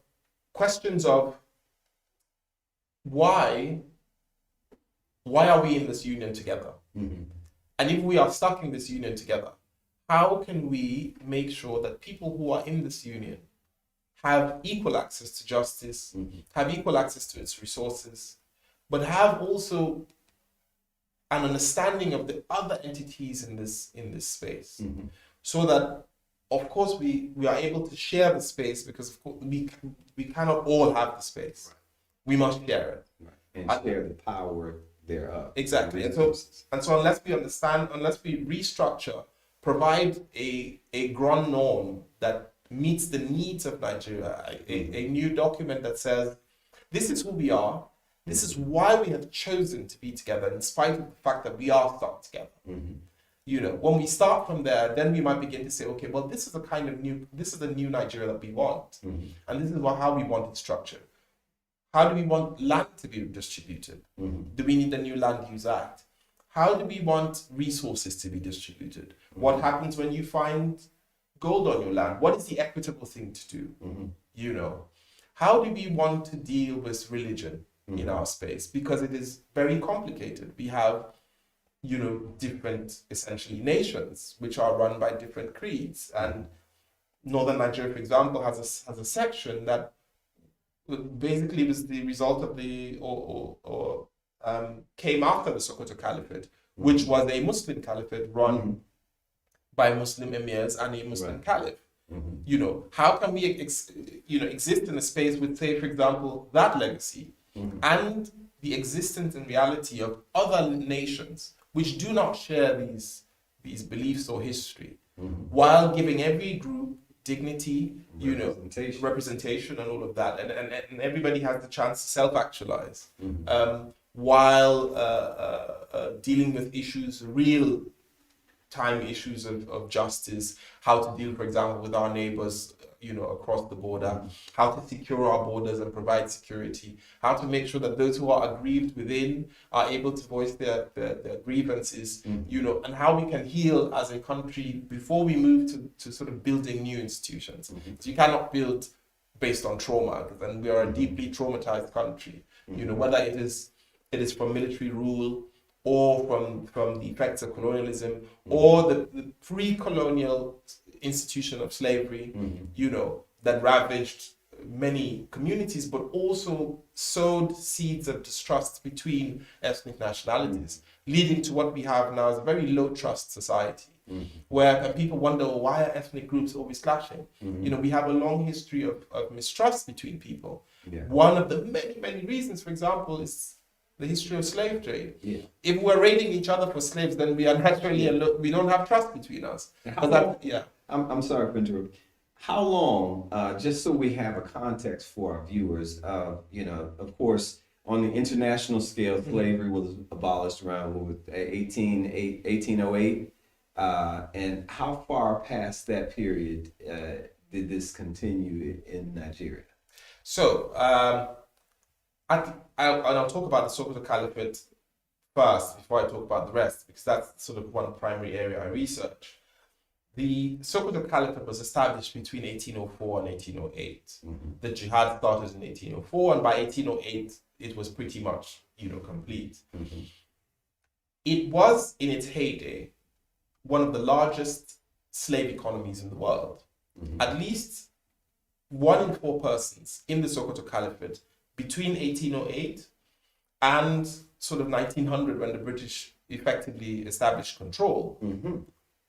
questions of why are we in this union together? And if we are stuck in this union together, how can we make sure that people who are in this union have equal access to justice, have equal access to its resources, but have also an understanding of the other entities in this space, so that, of course, we are able to share the space, because of course we cannot all have the space. We must share it and share the power thereof. Exactly. And so unless we restructure, provide a grand norm that meets the needs of Nigeria, a new document that says, this is who we are, this is why we have chosen to be together, in spite of the fact that we are stuck together. When we start from there, then we might begin to say, okay, well, this is the new Nigeria that we want, and this is how we want it structured. How do we want land to be distributed? Do we need a new Land Use Act? How do we want resources to be distributed? What happens when you find gold on your land? What is the equitable thing to do? How do we want to deal with religion in our space? Because it is very complicated. We have, different, essentially, nations which are run by different creeds. And Northern Nigeria, for example, has a section that basically was the result of came after the Sokoto Caliphate, which was a Muslim caliphate run by Muslim emirs and a Muslim caliph. How can we exist in a space with, say, for example, that legacy and the existence and reality of other nations which do not share these beliefs or history, while giving every group dignity, representation and all of that. And everybody has the chance to self-actualize while dealing with issues, real time issues of justice, how to deal, for example, with our neighbors, across the border, how to secure our borders and provide security, how to make sure that those who are aggrieved within are able to voice their grievances, and how we can heal as a country before we move to sort of building new institutions. So you cannot build based on trauma, and we are a deeply traumatized country, whether it is from military rule or from the effects of colonialism or the pre-colonial institution of slavery, that ravaged many communities, but also sowed seeds of distrust between ethnic nationalities, leading to what we have now as a very low trust society, where people wonder, why are ethnic groups always clashing? We have a long history of mistrust between people. One of the many reasons, for example, is the history of slave trade. If we're raiding each other for slaves, then we are naturally we don't have trust between us. I'm sorry for interrupting. How long, just so we have a context for our viewers, of course, on the international scale, slavery was abolished around 1808. And how far past that period did this continue in Nigeria? So, I'll talk about the Sokoto Caliphate first before I talk about the rest, because that's sort of one primary area I research. The Sokoto Caliphate was established between 1804 and 1808. The jihad started in 1804, and by 1808, it was pretty much, complete. It was, in its heyday, one of the largest slave economies in the world. At least 1 in 4 persons in the Sokoto Caliphate between 1808 and sort of 1900, when the British effectively established control,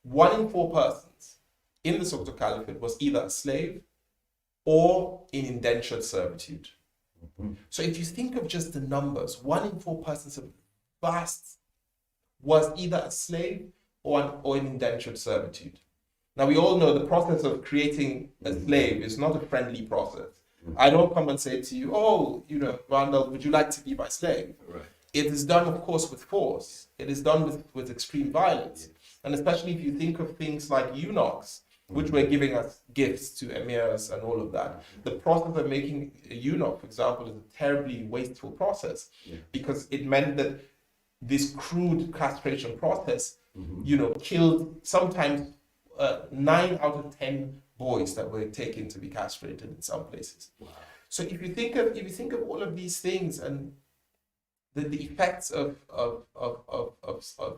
1 in 4 persons in the Sokoto Caliphate was either a slave or in indentured servitude. So if you think of just the numbers, 1 in 4 persons of vast was either a slave or in indentured servitude. Now, we all know the process of creating a slave is not a friendly process. I don't come and say to you, Randall, would you like to be my slave? Right. It is done, of course, with force. It is done with extreme violence. And especially if you think of things like eunuchs, which were giving us gifts to emirs and all of that. The process of making a eunuch, for example, is a terribly wasteful process, because it meant that this crude castration process, killed sometimes 9 out of 10 boys that were taken to be castrated in some places. Wow. So if you think of all of these things and the effects of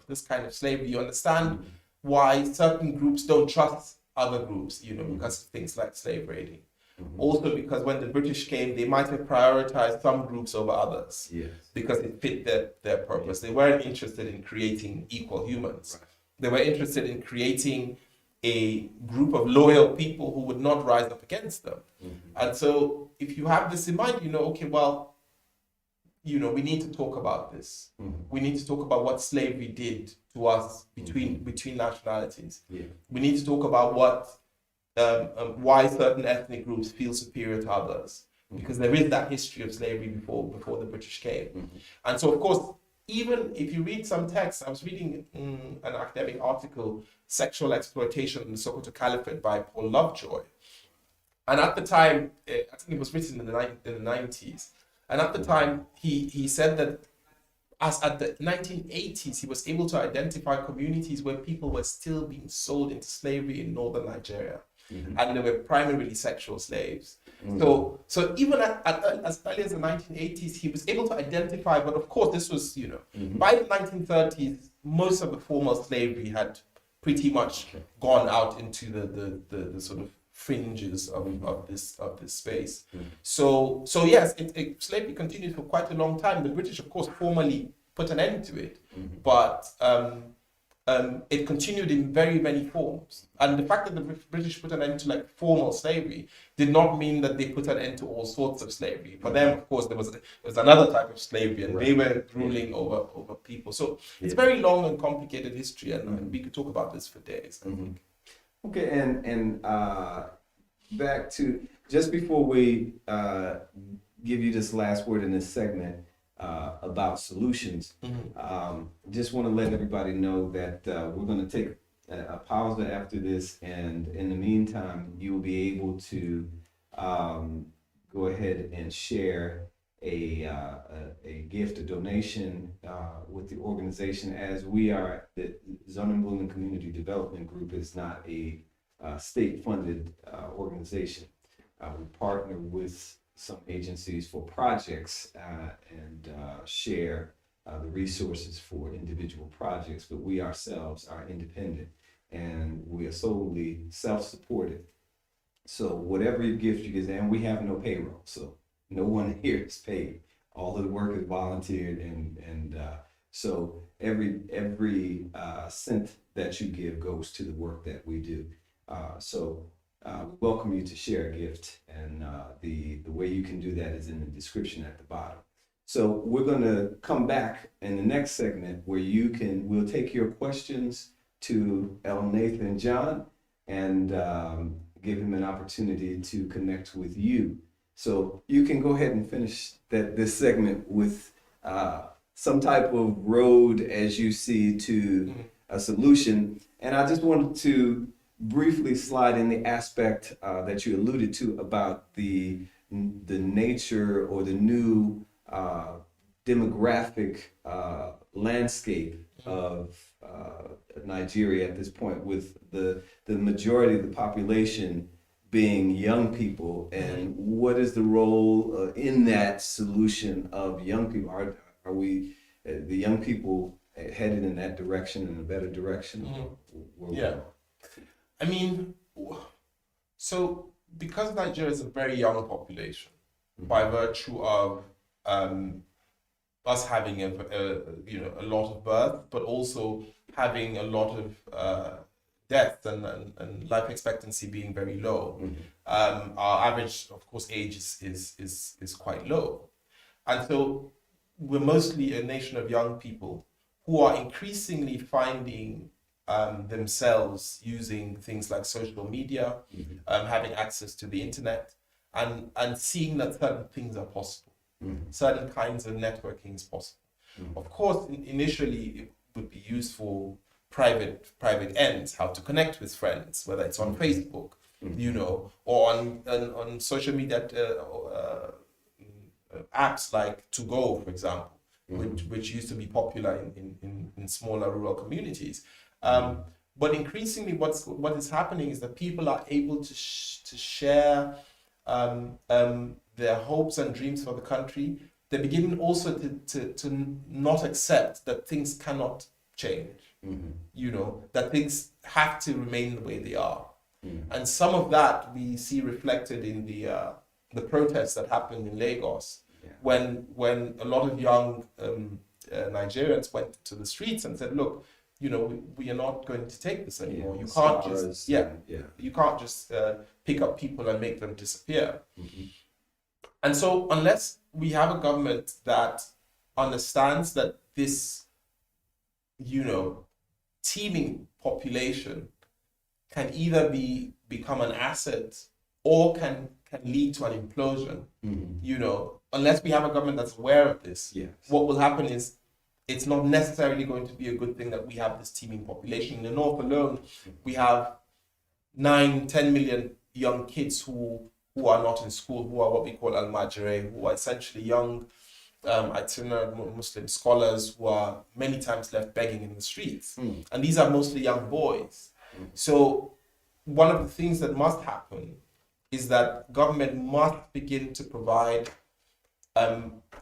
this kind of slavery, you understand why certain groups don't trust other groups, because of things like slave raiding. Also because when the British came, they might have prioritized some groups over others because it fit their purpose. They weren't interested in creating equal humans. They were interested in creating a group of loyal people who would not rise up against them. And so if you have this in mind, we need to talk about this. We need to talk about what slavery did to us between nationalities. We need to talk about why certain ethnic groups feel superior to others, because there is that history of slavery before the British came. And so, of course, even if you read some texts, I was reading an academic article, Sexual Exploitation in the Sokoto Caliphate by Paul Lovejoy. And at the time, I think it was written in the 90s, and at the time, he said that as at the 1980s, he was able to identify communities where people were still being sold into slavery in northern Nigeria. And they were primarily sexual slaves. So even as early as the 1980s, he was able to identify, but of course this was, by the 1930s, most of the formal slavery had pretty much gone out into the sort of fringes of this space. So yes, slavery continued for quite a long time. The British, of course, formally put an end to it, but it continued in very many forms. And the fact that the British put an end to formal slavery did not mean that they put an end to all sorts of slavery. For them, of course, there was another type of slavery, and they were ruling over people. So it's a very long and complicated history, and we could talk about this for days, I think. Okay, and back to just before we give you this last word in this segment about solutions. Just want to let everybody know that we're going to take a pause after this, and in the meantime, you will be able to go ahead and share a gift, a donation with the organization, as we are, the Sonnenblumen Community Development Group is not a state-funded organization. We partner with some agencies for projects and share the resources for individual projects, but we ourselves are independent and we are solely self-supported. So whatever gift you give, and we have no payroll, so no one here is paid. All of the work is volunteered, and so every cent that you give goes to the work that we do. So we welcome you to share a gift, and the way you can do that is in the description at the bottom. So we're going to come back in the next segment where we'll take your questions to Elnathan John and give him an opportunity to connect with you. So you can go ahead and finish this segment with some type of road as you see to a solution. And I just wanted to briefly slide in the aspect that you alluded to about the nature or the new demographic landscape of Nigeria at this point, with the majority of the population being young people, and what is the role in that solution of young people? Are we the young people headed in that direction, in a better direction? Yeah, I mean, so because Nigeria is a very young population, by virtue of us having a lot of birth, but also having a lot of death and life expectancy being very low. Our average, of course, age is quite low. And so we're mostly a nation of young people who are increasingly finding themselves using things like social media, having access to the internet, and seeing that certain things are possible. Certain kinds of networking is possible. Of course, initially it would be used for private ends, how to connect with friends, whether it's on Facebook, or on social media apps like To Go, for example, which used to be popular in smaller rural communities. But increasingly, what is happening is that people are able to share their hopes and dreams for the country. They begin also to not accept that things cannot change. That things have to remain the way they are. And some of that we see reflected in the protests that happened in Lagos, when a lot of young Nigerians went to the streets and said, look, we are not going to take this anymore. You can't just you can't just pick up people and make them disappear. And so unless we have a government that understands that this teeming population can either become an asset or can lead to an implosion, unless we have a government that's aware of this, what will happen is it's not necessarily going to be a good thing that we have this teeming population. In the north alone, we have 9-10 million young kids who are not in school, who are what we call al-majire, who are essentially young itinerant Muslim scholars who are many times left begging in the streets. And these are mostly young boys. So one of the things that must happen is that government must begin to provide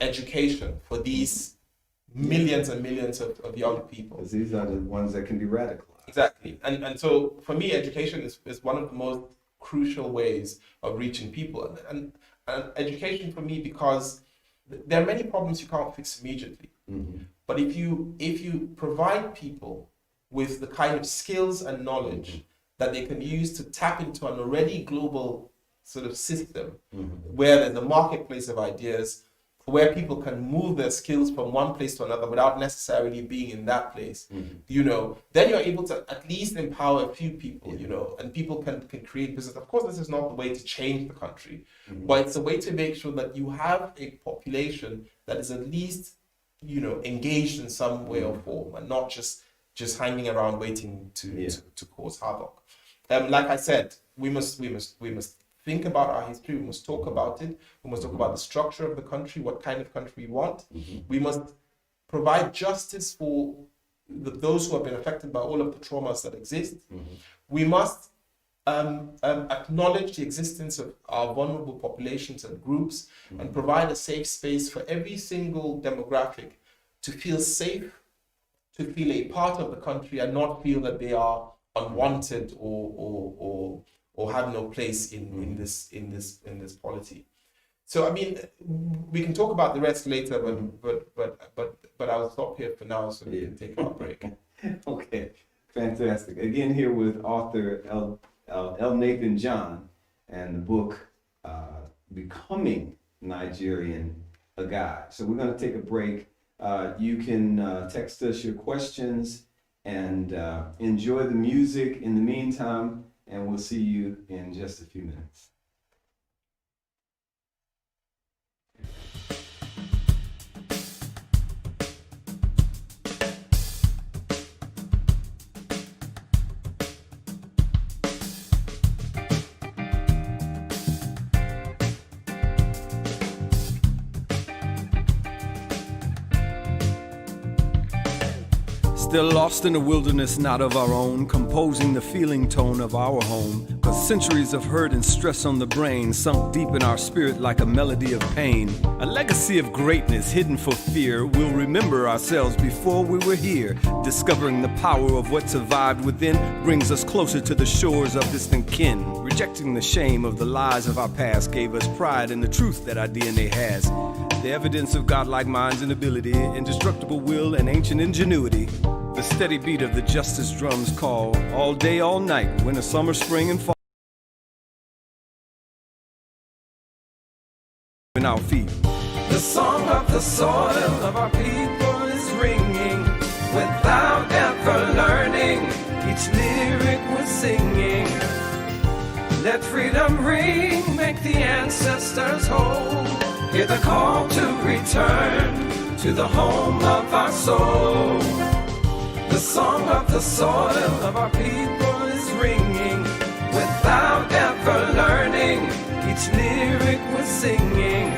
education for these millions and millions of young people. Because these are the ones that can be radicalized. Exactly. And so for me, education is one of the most crucial ways of reaching people. And education for me, because there are many problems you can't fix immediately. But if you provide people with the kind of skills and knowledge that they can use to tap into an already global sort of system where there's a marketplace of ideas, where people can move their skills from one place to another without necessarily being in that place, then you're able to at least empower a few people, and people can create business. Of course, this is not the way to change the country, but it's a way to make sure that you have a population that is at least, engaged in some way or form, and not just hanging around waiting to cause havoc. Like I said, we must think about our history. We must talk about it. We must talk about the structure of the country, what kind of country we want. We must provide justice for those who have been affected by all of the traumas that exist. We must acknowledge the existence of our vulnerable populations and groups, and provide a safe space for every single demographic to feel safe, to feel a part of the country, and not feel that they are unwanted or have no place in this polity. So I mean, we can talk about the rest later, but I'll stop here for now so we can take our break. Okay, fantastic. Again, here with author Elnathan John and the book Becoming Nigerian, a Guide. So we're going to take a break. You can text us your questions and enjoy the music in the meantime, and we'll see you in just a few minutes. Still lost in the wilderness, not of our own, composing the feeling tone of our home. 'Cause centuries of hurt and stress on the brain, sunk deep in our spirit like a melody of pain. A legacy of greatness hidden for fear. We'll remember ourselves before we were here. Discovering the power of what survived within brings us closer to the shores of distant kin. Rejecting the shame of the lies of our past gave us pride in the truth that our DNA has. The evidence of godlike minds and ability, indestructible will and ancient ingenuity. The steady beat of the justice drums call, all day, all night, winter, summer, spring, and fall. In our feet. The song of the soil of our people is ringing, without ever learning, each lyric we're singing. Let freedom ring, make the ancestors whole. Hear the call to return to the home of our soul. The song of the soil of our people is ringing, without ever learning, each lyric we're singing.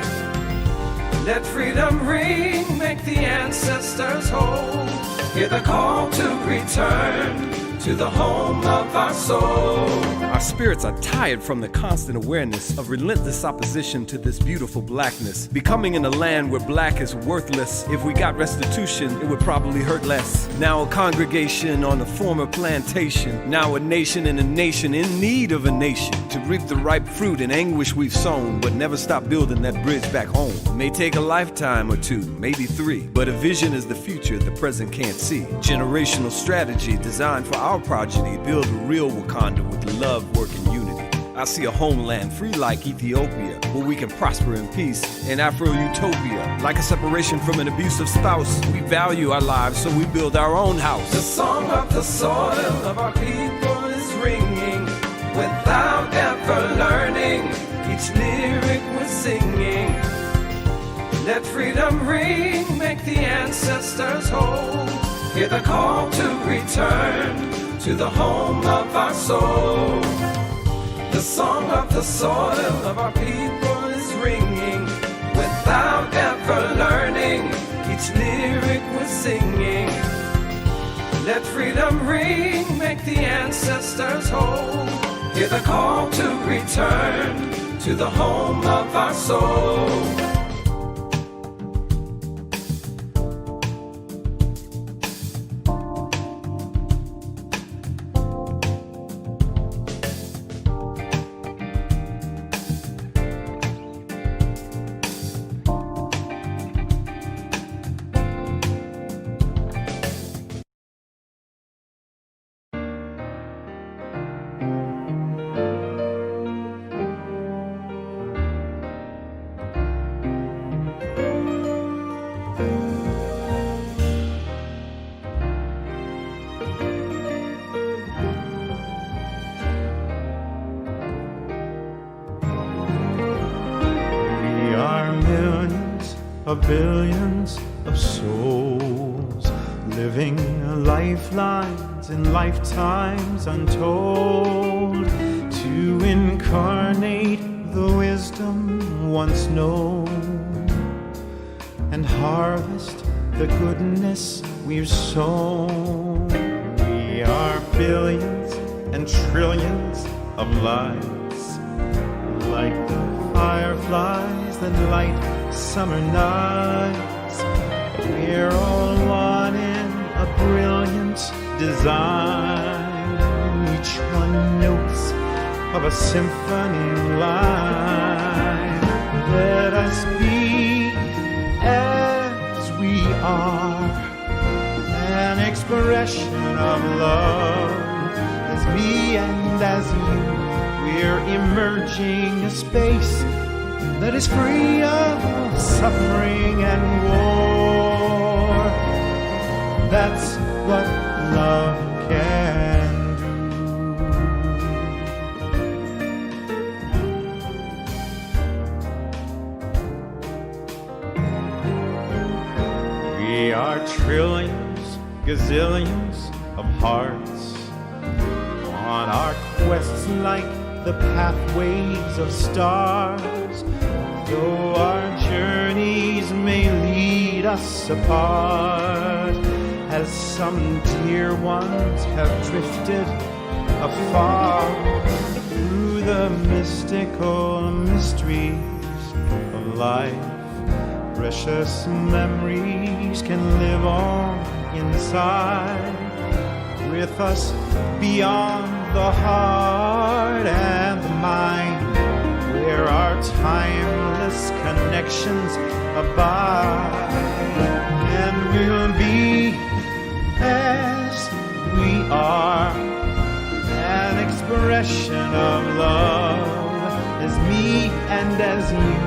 Let freedom ring, make the ancestors whole. Hear the call to return to the home of our soul. Our spirits are tired from the constant awareness of relentless opposition to this beautiful blackness. Becoming in a land where black is worthless. If we got restitution, it would probably hurt less. Now a congregation on a former plantation. Now a nation in a nation in need of a nation. To reap the ripe fruit and anguish we've sown, but never stop building that bridge back home. May take a lifetime or two, maybe 3. But a vision is the future the present can't see. Generational strategy designed for our progeny. Build a real Wakanda with love, work, and unity. I see a homeland free like Ethiopia, where we can prosper in peace, in Afro-utopia. Like a separation from an abusive spouse, we value our lives, so we build our own house. The song of the soil of our people is ringing, without ever learning, each lyric we're singing. Let freedom ring, make the ancestors whole. Hear the call to return to the home of our soul. The song of the soil of our people is ringing, without ever learning, each lyric we're singing. Let freedom ring, make the ancestors whole. Hear the call to return to the home of our soul. of billions of souls, living lifelines in lifetimes untold, to incarnate the wisdom once known, and harvest the goodness we've sown. We are billions and trillions of lights, like the fireflies that light summer nights. We're all one in a brilliant design, each one notes of a symphony line. Let us be as we are, an expression of love, as me and as you. We're emerging a space that is free of suffering and war. That's what love can do. We are trillions, gazillions of hearts on our quests like the pathways of stars. Though our journeys may lead us apart, as some dear ones have drifted afar, through the mystical mysteries of life, precious memories can live on inside, with us beyond the heart and the mind, where our timeless connections abide. And we'll be as we are, an expression of love, as me and as you.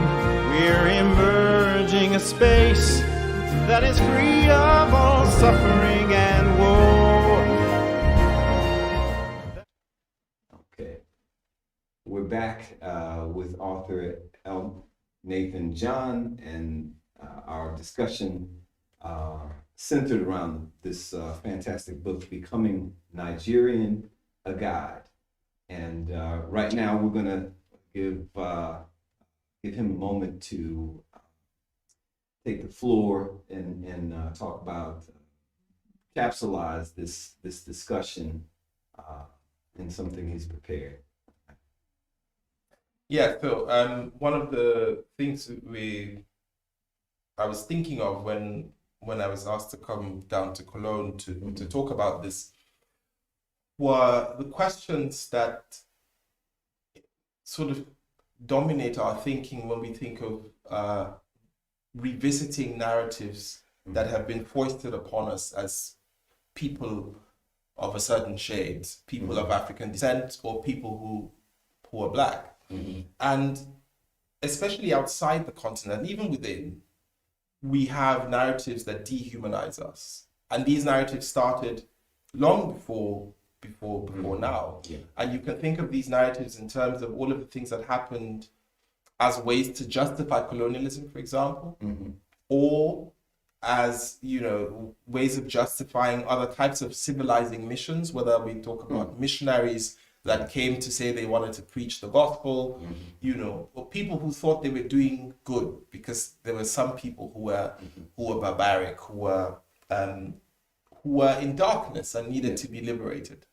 We're emerging a space that is free of all suffering and war. Okay. We're back with author Elnathan John, and our discussion centered around this fantastic book, Becoming Nigerian, a Guide. And right now we're going to give him a moment to take the floor and talk about, capsulize this discussion in something he's prepared. Yeah, so one of the things I was thinking of when I was asked to come down to Cologne to talk about this were the questions that sort of dominate our thinking when we think of revisiting narratives that have been foisted upon us as people of a certain shade, people of African descent, or people who are Black. And especially outside the continent, even within, we have narratives that dehumanize us. And these narratives started long before now. Yeah. And you can think of these narratives in terms of all of the things that happened as ways to justify colonialism, for example, or as, ways of justifying other types of civilizing missions, whether we talk about missionaries that came to say they wanted to preach the gospel, or people who thought they were doing good because there were some people who were barbaric, who were in darkness and needed to be liberated.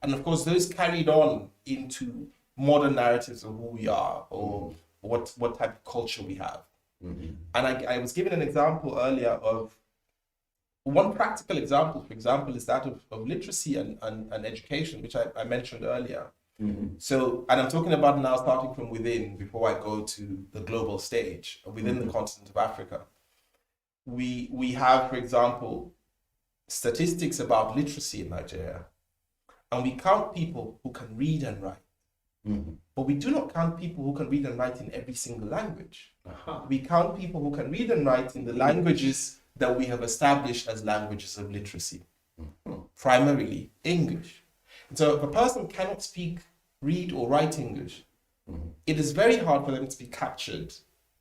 And of course, those carried on into modern narratives of who we are, or what type of culture we have. And I was given an example earlier of one practical example, for example, is that of literacy and education, which I mentioned earlier. So, and I'm talking about now starting from within, before I go to the global stage, within the continent of Africa. We have, for example, statistics about literacy in Nigeria, and we count people who can read and write. But we do not count people who can read and write in every single language. We count people who can read and write in the languages that we have established as languages of literacy, primarily English. And so if a person cannot speak, read, or write English, it is very hard for them to be captured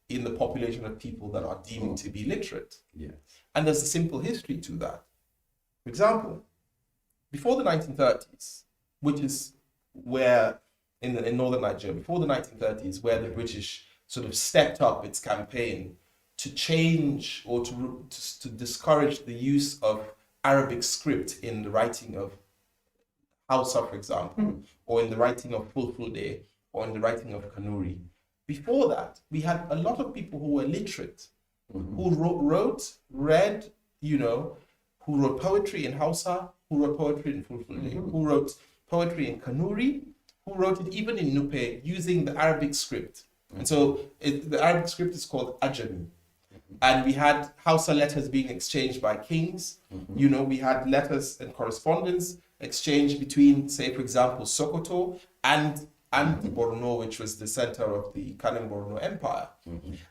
in the population of people that are deemed to be literate. Yes. And there's a simple history to that. For example, before the 1930s, which is where, in northern Nigeria, before the 1930s, where the British sort of stepped up its campaign to change or to discourage the use of Arabic script in the writing of Hausa, for example, or in the writing of Fulfulde, or in the writing of Kanuri. Before that, we had a lot of people who were literate, who read, who wrote poetry in Hausa, who wrote poetry in Fulfulde, who wrote poetry in Kanuri, who wrote it even in Nupe using the Arabic script. And so the Arabic script is called Ajami. And we had Hausa letters being exchanged by kings. We had letters and correspondence exchanged between, say, for example, Sokoto and Borno, which was the center of the Kanem Borno Empire.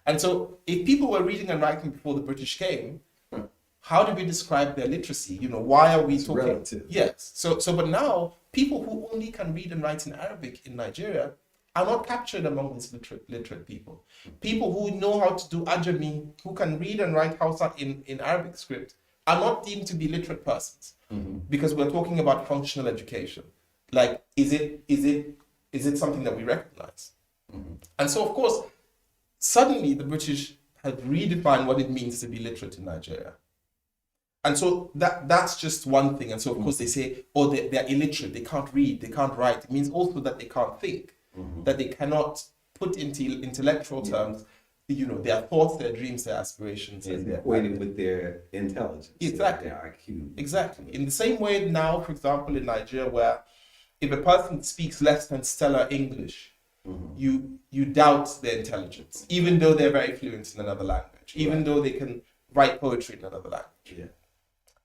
And so if people were reading and writing before the British came, how do we describe their literacy? Why are we talking? Relative. Yes. But now people who only can read and write in Arabic in Nigeria are not captured among these literate people. People who know how to do Ajami, who can read and write Hausa in Arabic script, are not deemed to be literate persons, because we're talking about functional education. Like, is it something that we recognize? And so, of course, suddenly the British had redefined what it means to be literate in Nigeria. And so that's just one thing. And so, of course, they say, they're illiterate, they can't read, they can't write. It means also that they can't think, that they cannot put into intellectual terms, their thoughts, their dreams, their aspirations. And equated with their intelligence. Exactly. Their IQ. Exactly. In the same way now, for example, in Nigeria, where if a person speaks less than stellar English, you doubt their intelligence, even though they're very fluent in another language, even though they can write poetry in another language. Yeah.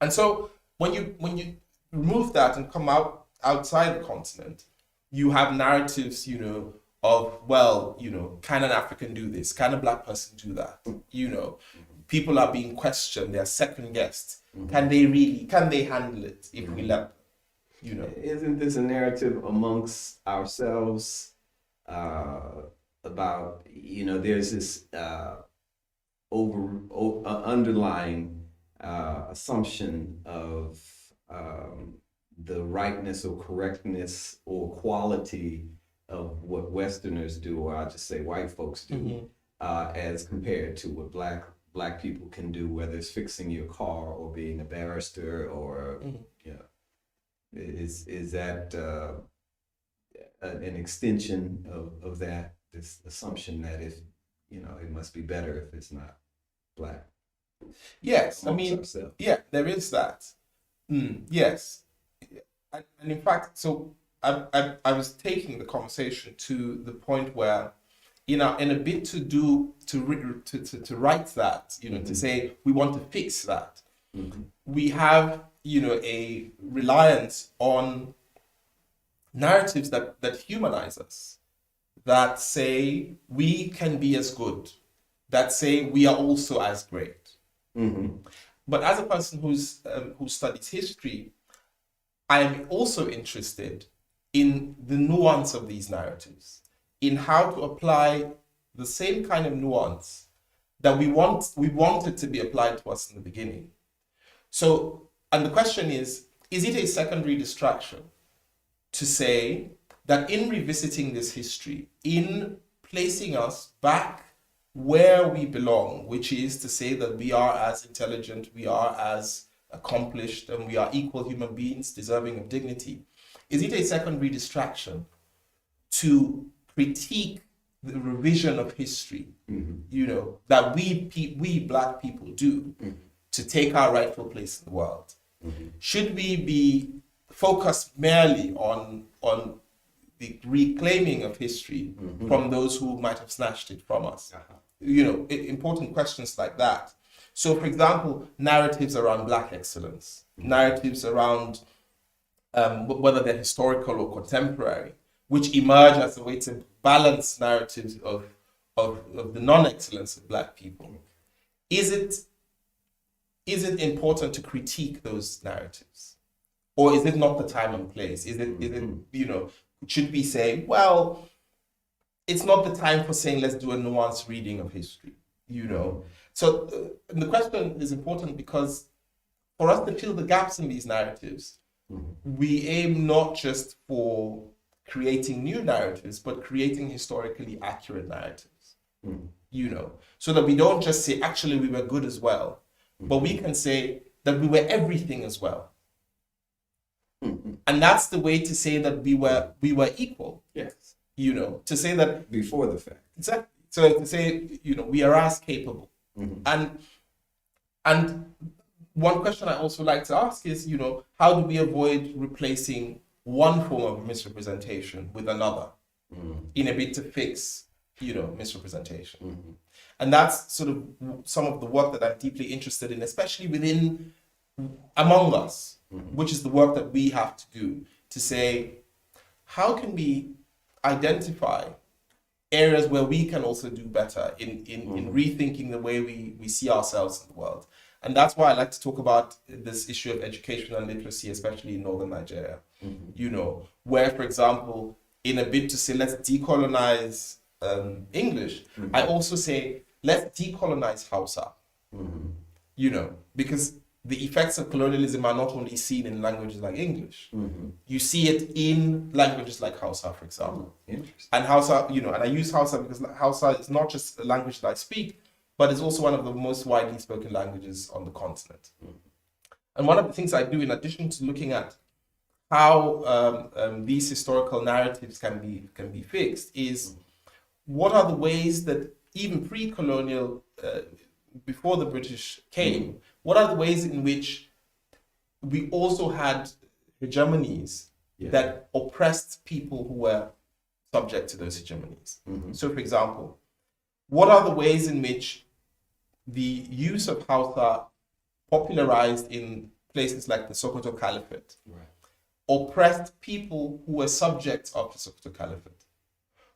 And so when you remove that and come outside the continent, you have narratives, of, can an African do this? Can a black person do that? People are being questioned, they're second guessed. Can they handle it if we let them? Isn't this a narrative amongst ourselves about, there's this underlying assumption of the rightness or correctness or quality of what Westerners do, or I'll just say white folks do, as compared to what black people can do, whether it's fixing your car or being a barrister or, is that an extension of that, this assumption that if, it must be better if it's not black? Yes, Ourselves. there is that. Yes. And in fact, so I was taking the conversation to the point where, in a bit to write that, to say we want to fix that, we have, a reliance on narratives that humanize us, that say we can be as good, that say we are also as great. But as a person who studies history, I am also interested in the nuance of these narratives, in how to apply the same kind of nuance that we wanted to be applied to us in the beginning. So, and the question is it a secondary distraction to say that in revisiting this history, in placing us back where we belong, which is to say that we are as intelligent, we are as accomplished, and we are equal human beings deserving of dignity, is it a secondary distraction to critique the revision of history, that we black people do to take our rightful place in the world? Should we be focused merely on the reclaiming of history from those who might have snatched it from us? Important questions like that. So, for example, narratives around black excellence, narratives around whether they're historical or contemporary, which emerge as a way to balance narratives of the non-excellence of black people. Is it important to critique those narratives? Or is it not the time and place? Should we say, well, it's not the time for saying let's do a nuanced reading of history, So the question is important because for us to fill the gaps in these narratives, we aim not just for creating new narratives, but creating historically accurate narratives, so that we don't just say, actually, we were good as well, but we can say that we were everything as well. And that's the way to say that we were equal. Yes. To say that Before the fact. exactly. So to say, we are as capable. And one question I also like to ask is, how do we avoid replacing one form of misrepresentation with another in a bid to fix, misrepresentation? And that's sort of some of the work that I'm deeply interested in, especially among us, which is the work that we have to do to say, how can we identify areas where we can also do better in rethinking the way we see ourselves in the world. And that's why I like to talk about this issue of education and literacy, especially in northern Nigeria, where, for example, in a bid to say, let's decolonize English, I also say, let's decolonize Hausa, because the effects of colonialism are not only seen in languages like English. You see it in languages like Hausa, for example. And Hausa, and I use Hausa because Hausa is not just a language that I speak, but it's also one of the most widely spoken languages on the continent. And one of the things I do, in addition to looking at how these historical narratives can be fixed, is what are the ways that even pre-colonial, before the British came, what are the ways in which we also had hegemonies that oppressed people who were subject to those hegemonies? So, for example, what are the ways in which the use of Hausa, popularized in places like the Sokoto Caliphate, oppressed people who were subjects of the Sokoto Caliphate?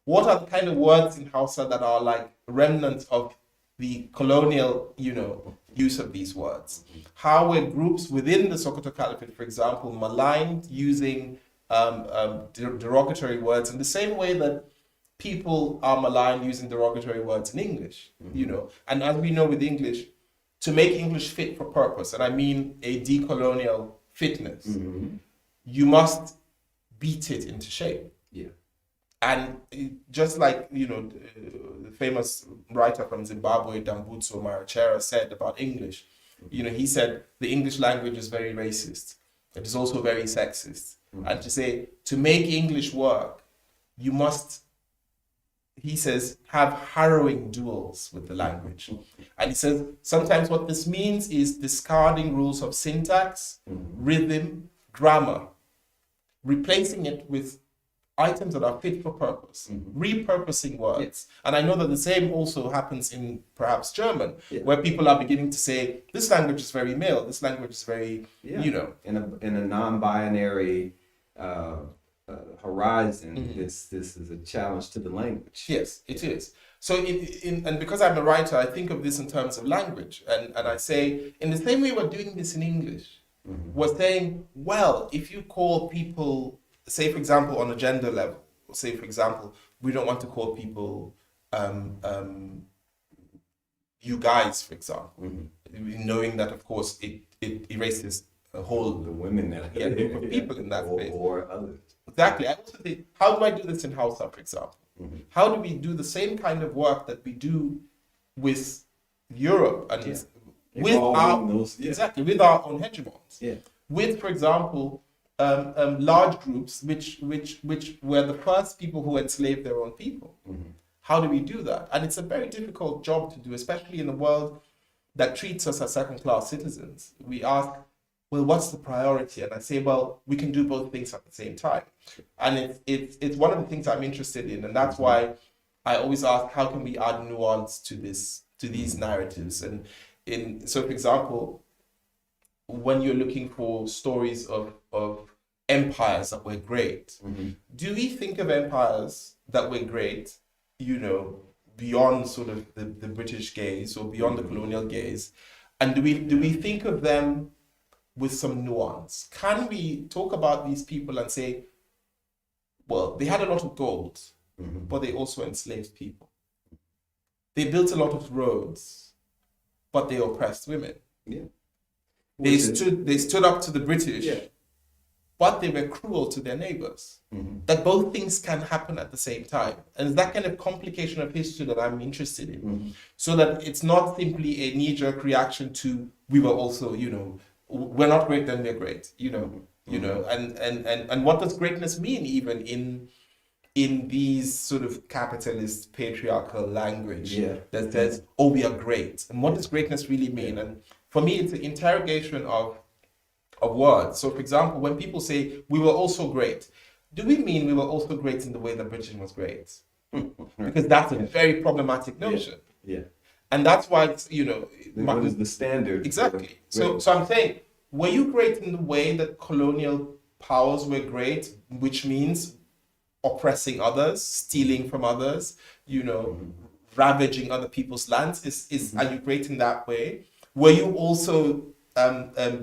What are the kind of words in Hausa that are like remnants of the colonial, use of these words? How were groups within the Sokoto Caliphate, for example, maligned using derogatory words in the same way that people are maligned using derogatory words in English, And as we know with English, to make English fit for purpose, and I mean a decolonial fitness, you must beat it into shape. And just like, the famous writer from Zimbabwe, Dambutso Marachera, said about English, he said, the English language is very racist. It is also very sexist. And to say, to make English work, you must, he says, have harrowing duels with the language. And he says, sometimes what this means is discarding rules of syntax, rhythm, grammar, replacing it with items that are fit for purpose, repurposing words. And I know that the same also happens in perhaps German, where people are beginning to say, this language is very male, this language is very, In a non-binary horizon, this is a challenge to the language. Yes, it is. So and because I'm a writer, I think of this in terms of language. And I say, in the same way we're doing this in English, we're saying, well, if you call people, say, for example, on a gender level, say, for example, we don't want to call people you guys, for example, knowing that, of course, it erases a whole The women that group of people in that space. or others. Exactly. I also think, how do I do this in Hausa, for example? How do we do the same kind of work that we do with Europe and with Exactly. with our own hegemons? Yeah. With, for example, large groups which were the first people who enslaved their own people. How do we do that? And it's a very difficult job to do, especially in a world that treats us as second-class citizens. We ask, well, what's the priority? And I say, well, we can do both things at the same time. And it's one of the things I'm interested in, and that's why I always ask, how can we add nuance to these narratives? And so, for example, when you're looking for stories of empires that were great, do we think of empires that were great, beyond sort of the British gaze or beyond the colonial gaze? And do we think of them with some nuance? Can we talk about these people and say, well, they had a lot of gold, but they also enslaved people. They built a lot of roads, but they oppressed women. Yeah. They stood up to the British, Yeah. but they were cruel to their neighbors. That both things can happen at the same time. And it's that kind of complication of history that I'm interested in. So that it's not simply a knee-jerk reaction to, we were also, we're not great, then we're great, and what does greatness mean even in these sort of capitalist patriarchal language that says, oh, we are great. And what does greatness really mean? And for me, it's an interrogation of words. So for example, when people say we were also great, do we mean we were also great in the way that Britain was great? Because that's a very problematic notion. Yeah. And that's why it's, what is the standard? Exactly. So I'm saying, were you great in the way that colonial powers were great, which means oppressing others, stealing from others, ravaging other people's lands? Are you great in that way? Were you also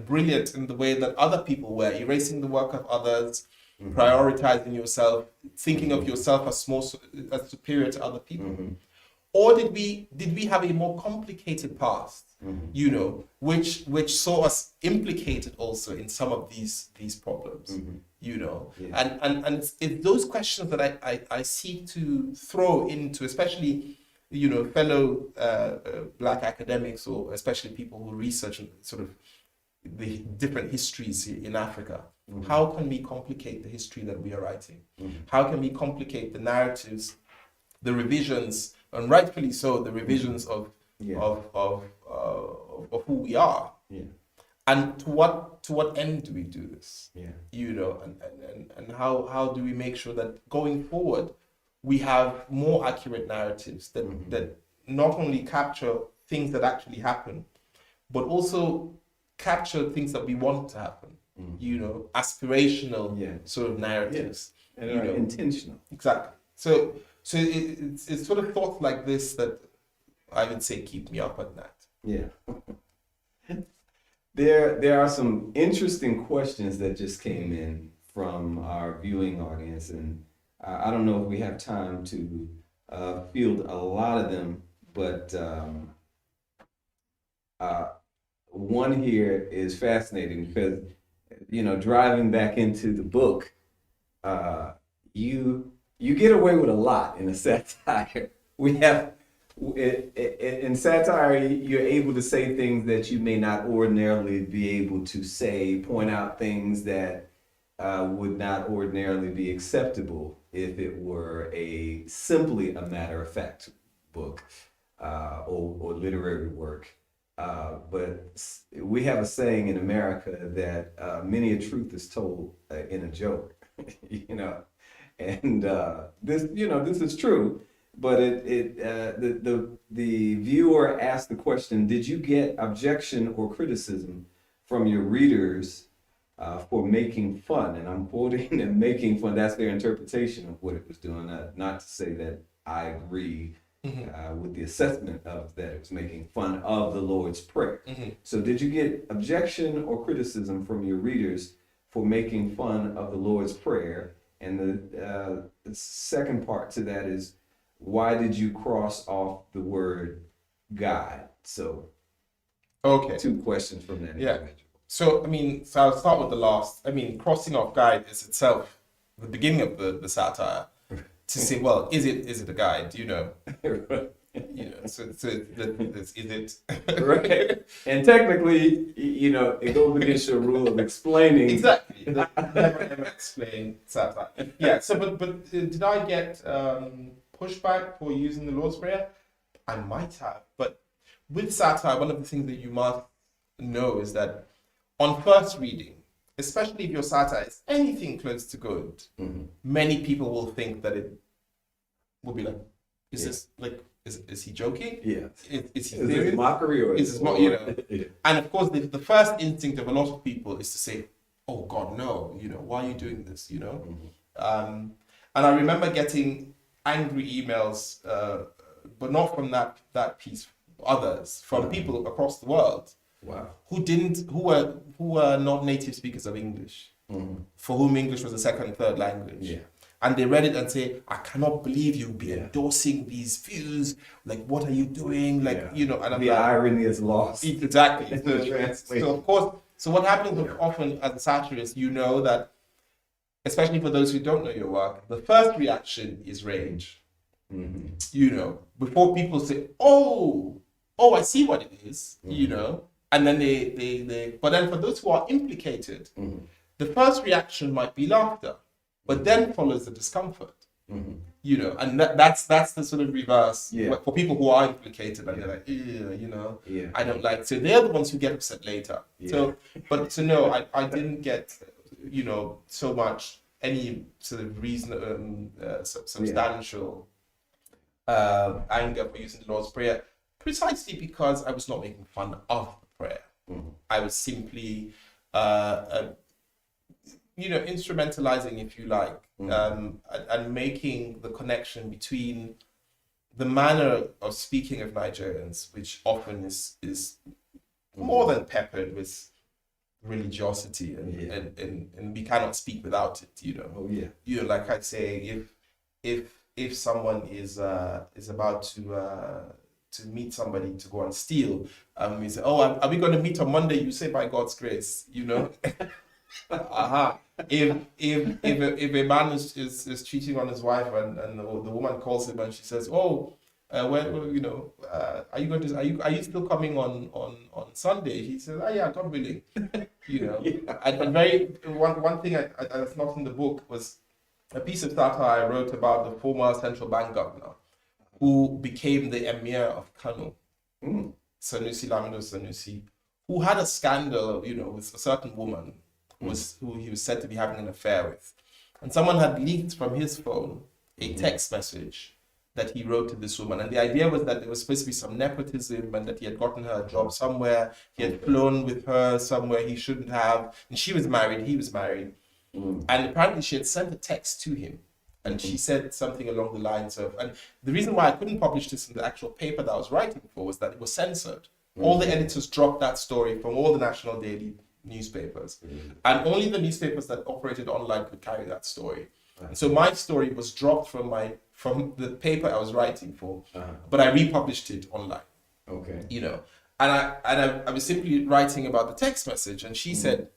brilliant in the way that other people were, erasing the work of others, prioritizing yourself, thinking of yourself as superior to other people? Or did we have a more complicated past, which saw us implicated also in some of these problems, and it's those questions that I seek to throw into, especially fellow Black academics, or especially people who research sort of the different histories in Africa. How can we complicate the history that we are writing? How can we complicate the narratives, the revisions, and rightfully so, the revisions of who we are? And to what end do we do this? And how do we make sure that going forward we have more accurate narratives that not only capture things that actually happen, but also capture things that we want to happen, aspirational sort of narratives. And are intentional. Exactly. So it's sort of thoughts like this that I would say keep me up at night. Yeah. There are some interesting questions that just came in from our viewing audience, and I don't know if we have time to field a lot of them, but one here is fascinating because, driving back into the book, you get away with a lot in a satire. In satire, you're able to say things that you may not ordinarily be able to say, point out things that would not ordinarily be acceptable if it were simply a matter-of-fact book or literary work. But we have a saying in America that many a truth is told in a joke, and this is true. But the viewer asked the question: did you get objection or criticism from your readers for making fun? And I'm quoting them, making fun. That's their interpretation of what it was doing. Not to say that I agree with the assessment of that it was making fun of the Lord's Prayer. So did you get objection or criticism from your readers for making fun of the Lord's Prayer? And the second part to that is, why did you cross off the word God? So, okay, 2 questions from that. Yeah. So I'll start with the last. Crossing off guide is itself the beginning of the satire. To say, well, is it a guide? Right. So is it right? And technically, it goes against your rule of explaining. Exactly. Never explain satire. Yeah. So, but did I get pushback for using the Lord's Prayer? I might have, but with satire, one of the things that you must know is that on first reading, especially if your satire is anything close to good, many people will think that it will be like, is he joking? Yeah. Is he is serious? it mockery or is it And of course, the first instinct of a lot of people is to say, oh God, no, why are you doing this? And I remember getting angry emails, but not from that piece, others, from people across the world. Wow. Who were not native speakers of English, for whom English was a second, third language. Yeah. and they read it and say, I cannot believe you'll be endorsing these views. Like, what are you doing? Like, and I'm the irony is lost. Exactly. In the translation. So of course, so what happens often as a satirist, that, especially for those who don't know your work, the first reaction is rage. Mm-hmm. Before people say, oh, I see what it is, and then they but then for those who are implicated, the first reaction might be laughter, but then follows the discomfort. And that's the sort of reverse for people who are implicated, and they're like, I don't like. So they're the ones who get upset later. So, no, I didn't get, so much any sort of reason, substantial anger for using the Lord's Prayer, precisely because I was not making fun of the prayer. I was simply, instrumentalizing, if you like, and making the connection between the manner of speaking of Nigerians, which often is more than peppered with religiosity, and we cannot speak without it. Like I say, if someone is about to meet somebody to go and steal, we say, are we going to meet on Monday? You say, by God's grace, If a man is cheating on his wife, and the woman calls him and she says, are you still coming on Sunday? He says, yeah, God willing. And one thing that's not in the book was a piece of satire I wrote about the former central bank governor who became the emir of Kano, Sanusi Lamido Sanusi, who had a scandal, with a certain woman who he was said to be having an affair with. And someone had leaked from his phone a text message that he wrote to this woman. And the idea was that there was supposed to be some nepotism and that he had gotten her a job somewhere. He had flown with her somewhere he shouldn't have. And she was married, he was married. And apparently she had sent a text to him. And she said something along the lines of, and the reason why I couldn't publish this in the actual paper that I was writing for was that it was censored. All the editors dropped that story from all the national daily newspapers, and only the newspapers that operated online could carry that story. And so my story was dropped from the paper I was writing for, but I republished it online. Okay. And I was simply writing about the text message, and she said,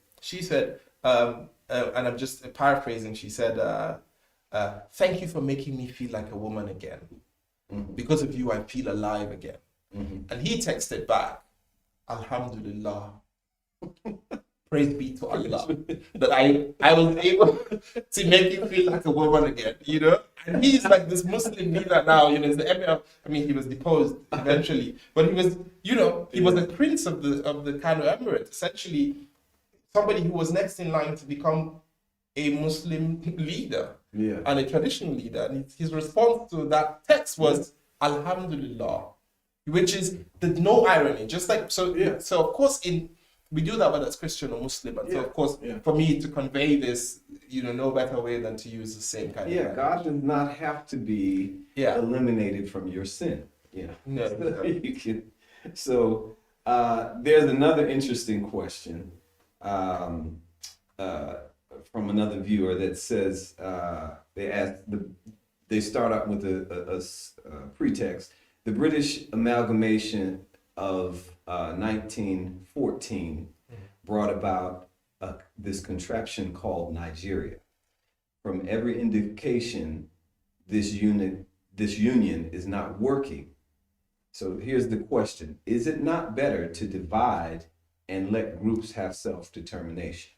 and I'm just paraphrasing. She said, "Thank you for making me feel like a woman again. Because of you, I feel alive again." And he texted back, "Alhamdulillah. Praise be to Allah that I was able to make you feel like a woman again, And he's like this Muslim leader now, he's the emir. He was deposed eventually, but he was, he was a prince of the Kano Emirate, essentially somebody who was next in line to become a Muslim leader and a traditional leader. And his response to that text was Alhamdulillah, which is no irony, just like so. So of course we do that whether it's Christian or Muslim, and so of course for me to convey this, no better way than to use the same kind of language. God does not have to be eliminated from your sin. No. So there's another interesting question from another viewer that says they start out with a pretext. The British amalgamation of 1914 brought about this contraption called Nigeria. From every indication, this union is not working. So here's the question: is it not better to divide and let groups have self-determination?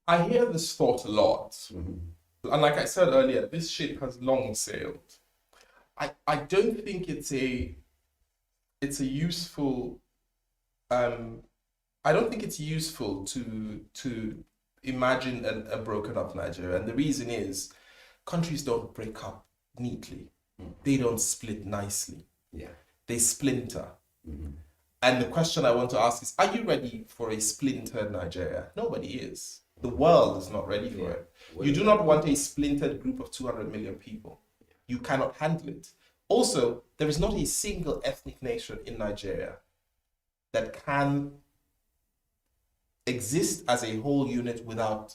I hear this thought a lot. And like I said earlier, this ship has long sailed. I don't think it's a useful. I don't think it's useful to imagine a broken up Nigeria, and the reason is countries don't break up neatly. They don't split nicely. They splinter. And the question I want to ask is: are you ready for a splintered Nigeria? Nobody is. The world is not ready for it. You do not want a splintered group of 200 million people. You cannot handle it. Also, there is not a single ethnic nation in Nigeria that can exist as a whole unit without,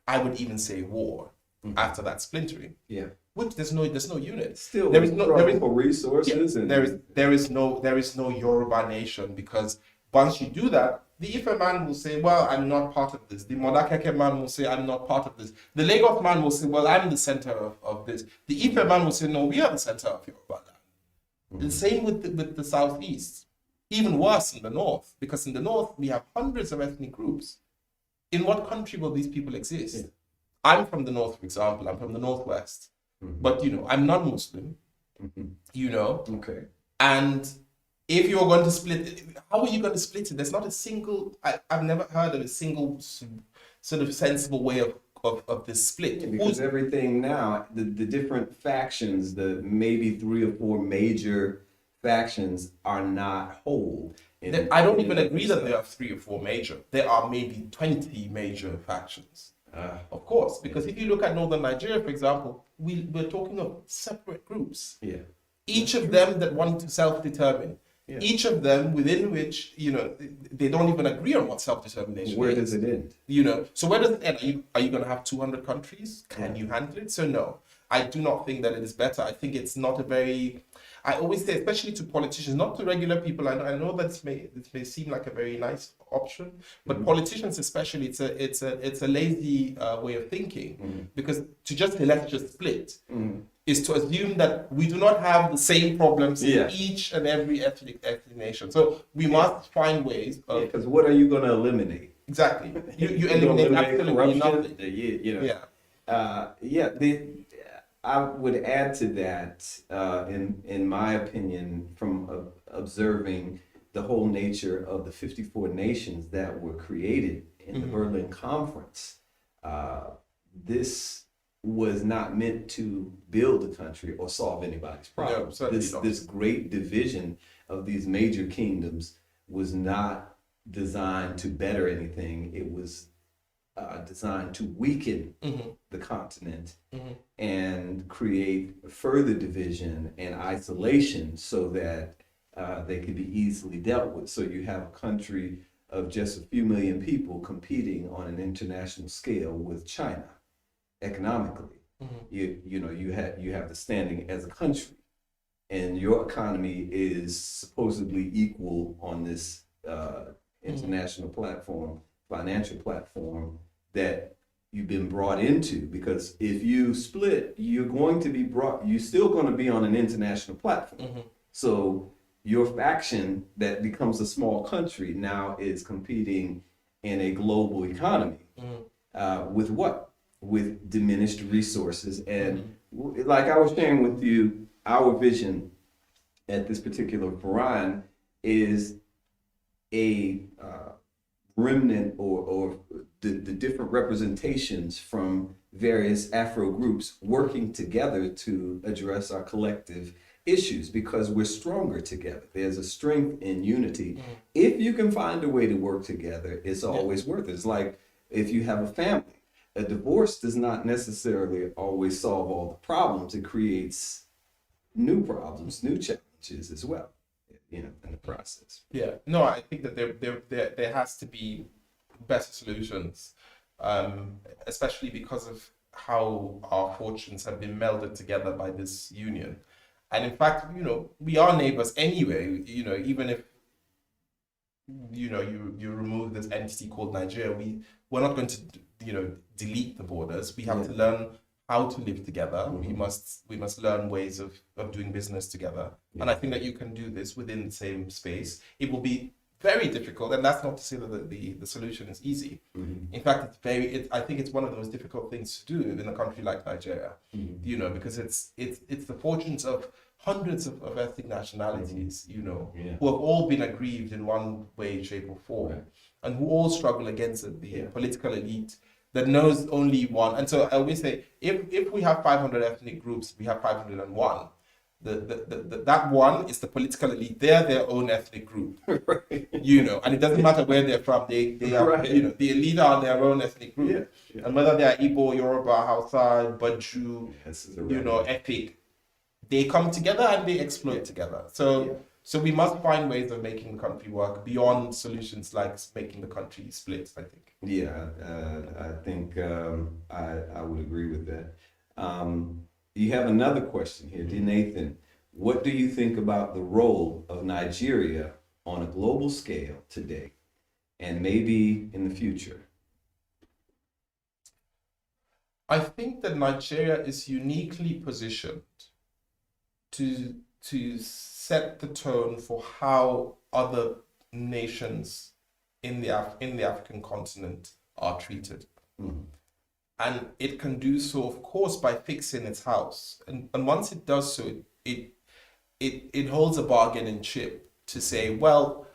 I would even say, war. after that splintering. Yeah. Which there's no unit. Still, there is no resources, and there is no Yoruba nation, because once you do that, the Ife man will say, well, I'm not part of this. The Modakeke man will say, I'm not part of this. The Lagos man will say, well, I'm the center of this. The Ife man will say, no, we are the center of Yoruba land. The same with the southeast. Even worse in the north, because in the north we have hundreds of ethnic groups. In what country will these people exist? Yeah. I'm from the north, for example. I'm from the northwest. But, I'm not Muslim, Okay. and if you're going to split it, how are you going to split it? There's not a single, I've never heard of a single sort of sensible way of this split. Yeah, because everything now, the different factions, the maybe 3 or 4 major factions are not whole. I don't even agree that there are 3 or 4 major. There are maybe 20 major factions. Of course, because if you look at northern Nigeria, for example, we're talking of separate groups. Yeah. Each of them that want to self-determine. Yeah. Each of them within which, they don't even agree on what self-determination Where is. does it end? So where does it end? Are you going to have 200 countries? Can you handle it? So no, I do not think that it is better. I think it's not a very, I always say, especially to politicians, not to regular people. I know that this may seem like a very nice option, but politicians especially, it's a lazy way of thinking, because to just say, let's just split, is to assume that we do not have the same problems in each and every ethnic nation. So we must find ways of... Because what are you going to eliminate? Exactly. You eliminate absolutely nothing. I would add to that, in my opinion, from observing the whole nature of the 54 nations that were created in the Berlin Conference. This was not meant to build a country or solve anybody's problems. No, this great division of these major kingdoms was not designed to better anything. It was designed to weaken the continent and create further division and isolation so that they could be easily dealt with. So you have a country of just a few million people competing on an international scale with China economically. You have the standing as a country, and your economy is supposedly equal on this international platform, financial platform that you've been brought into. Because if you split, you're still going to be on an international platform. So your faction that becomes a small country now is competing in a global economy with what? With diminished resources. And like I was sharing with you, our vision at this particular forum is a remnant or the different representations from various Afro groups working together to address our collective issues, because we're stronger together. There's a strength in unity. If you can find a way to work together, it's always worth it. It's like if you have a family. A divorce does not necessarily always solve all the problems. It creates new problems, new challenges as well, in the process. Yeah, no, I think that there has to be better solutions, especially because of how our fortunes have been melded together by this union. And in fact, we are neighbors anyway. Even if you remove this entity called Nigeria, we're not going to delete the borders. We have to learn how to live together. We must learn ways of doing business together. And I think that you can do this within the same space. It will be very difficult, and that's not to say that the solution is easy. In fact, I think it's one of the most difficult things to do in a country like Nigeria. Because it's the fortunes of hundreds of ethnic nationalities, who have all been aggrieved in one way, shape, or form, and who all struggle against the political elite that knows only one. And so I always say, if we have 500 ethnic groups, we have 501. That one is the political elite. They're their own ethnic group, and it doesn't matter where they're from. They are, the elite are their own ethnic group, and whether they are Igbo, Yoruba, Hausa, Bantu, Efik, they come together and they exploit together. So So we must find ways of making the country work beyond solutions like making the country split, I think. Yeah, I think I would agree with that. You have another question here, dear Nathan. What do you think about the role of Nigeria on a global scale today, and maybe in the future? I think that Nigeria is uniquely positioned to set the tone for how other nations in the African continent are treated. Mhm. And it can do so, of course, by fixing its house. And once it does so, it holds a bargaining chip to say, well,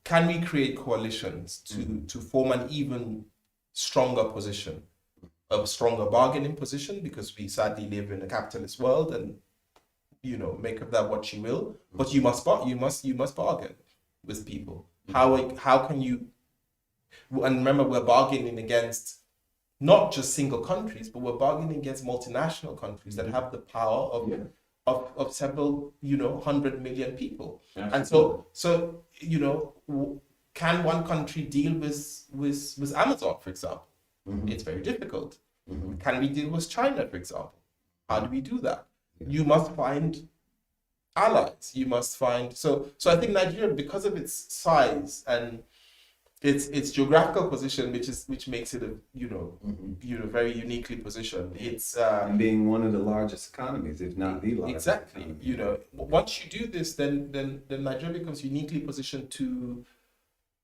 can we create coalitions to form an even stronger position, a stronger bargaining position, because we sadly live in a capitalist world, and make of that what you will. But you must bargain with people. How can you? And remember, we're bargaining against not just single countries, but we're bargaining against multinational countries that have the power of several 100 million people. Absolutely. And so can one country deal with Amazon, for example? It's very difficult. Can we deal with China, for example? How do we do that? You must find allies. You must find so I think Nigeria, because of its size and its geographical position, which makes it very uniquely positioned. It's and being one of the largest economies, if not the largest. Exactly. Economy. Once you do this, then Nigeria becomes uniquely positioned to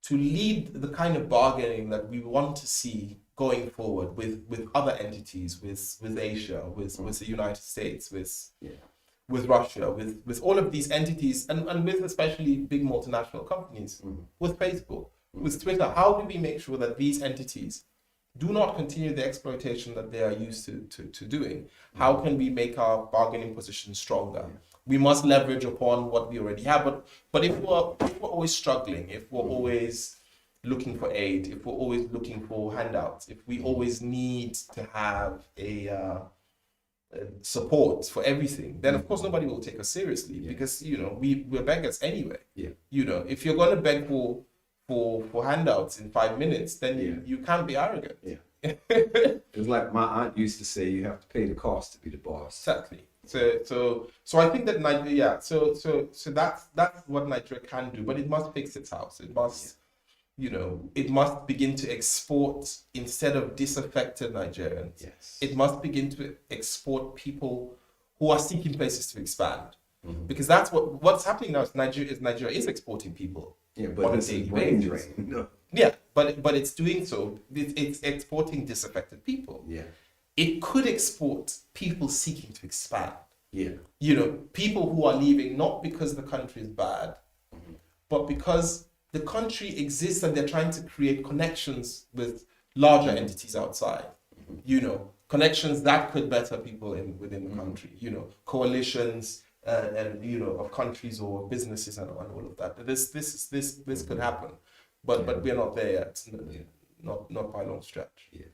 lead the kind of bargaining that we want to see going forward with other entities, with Asia, with the United States, with Russia, with all of these entities, and with especially big multinational companies, with Facebook, with Twitter. How do we make sure that these entities do not continue the exploitation that they are used to doing? How can we make our bargaining position stronger? We must leverage upon what we already have, but if we're always struggling, if we're always looking for aid, if we're always looking for handouts, if we always need to have a support for everything, then of course nobody will take us seriously, because we're beggars anyway. If you're going to beg for handouts in 5 minutes, then you can't be arrogant. It's like my aunt used to say, you have to pay the cost to be the boss. Exactly. So I think that Nigeria, so that's what Nigeria can do, but it must fix its house. It must, it must begin to export instead of disaffected Nigerians. Yes. It must begin to export people who are seeking places to expand, because that's what's happening now. Nigeria is exporting people. Yeah, but it's a brain drain. No. Yeah, but it's doing so. It's exporting disaffected people. Yeah. It could export people seeking to expand. Yeah. People who are leaving not because the country is bad, but because the country exists and they're trying to create connections with larger entities outside. Connections that could better people within the country. Coalitions and of countries or businesses and all of that. This could happen, but we're not there yet. Not by a long stretch. Yeah.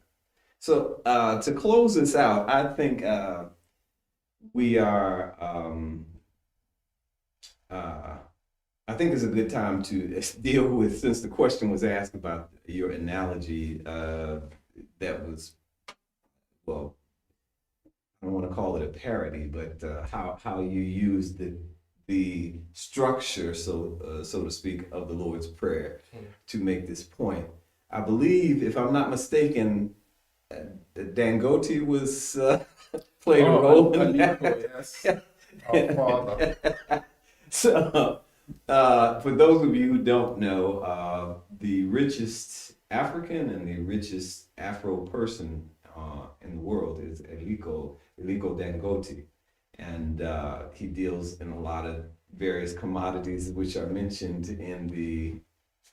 So to close this out, I think we are. I think it's a good time to deal with, since the question was asked about your analogy. That was, well, I don't want to call it a parody, but how you use the structure, so to speak, of the Lord's Prayer to make this point. I believe, if I'm not mistaken, Dangote was played a role in that. Yes. Our Father. So, for those of you who don't know, the richest African and the richest Afro person in the world is Aliko Dangote, and he deals in a lot of various commodities which are mentioned in the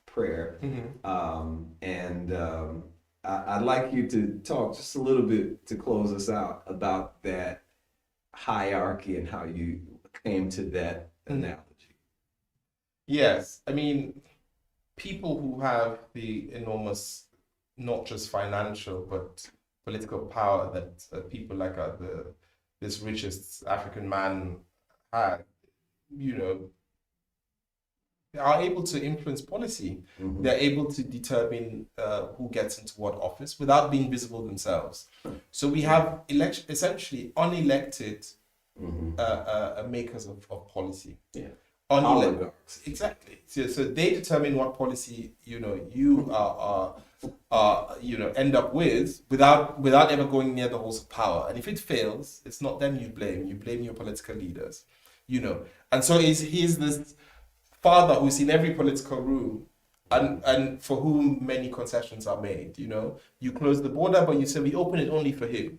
prayer. I'd like you to talk just a little bit to close us out about that hierarchy and how you came to that analogy. Yes, I mean, people who have the enormous, not just financial, but political power that people like this richest African man had, are able to influence policy. Mhm. They're able to determine who gets into what office without being visible themselves. So we have essentially unelected Mhm. makers of policy. Yeah. Unelected. Oligarchs. Exactly. So they determine what policy you end up with without ever going near the halls of power. And if it fails, it's not them you blame. You blame your political leaders. And so he's this father who's in every political room, and for whom many concessions are made. You close the border, but you say we open it only for him.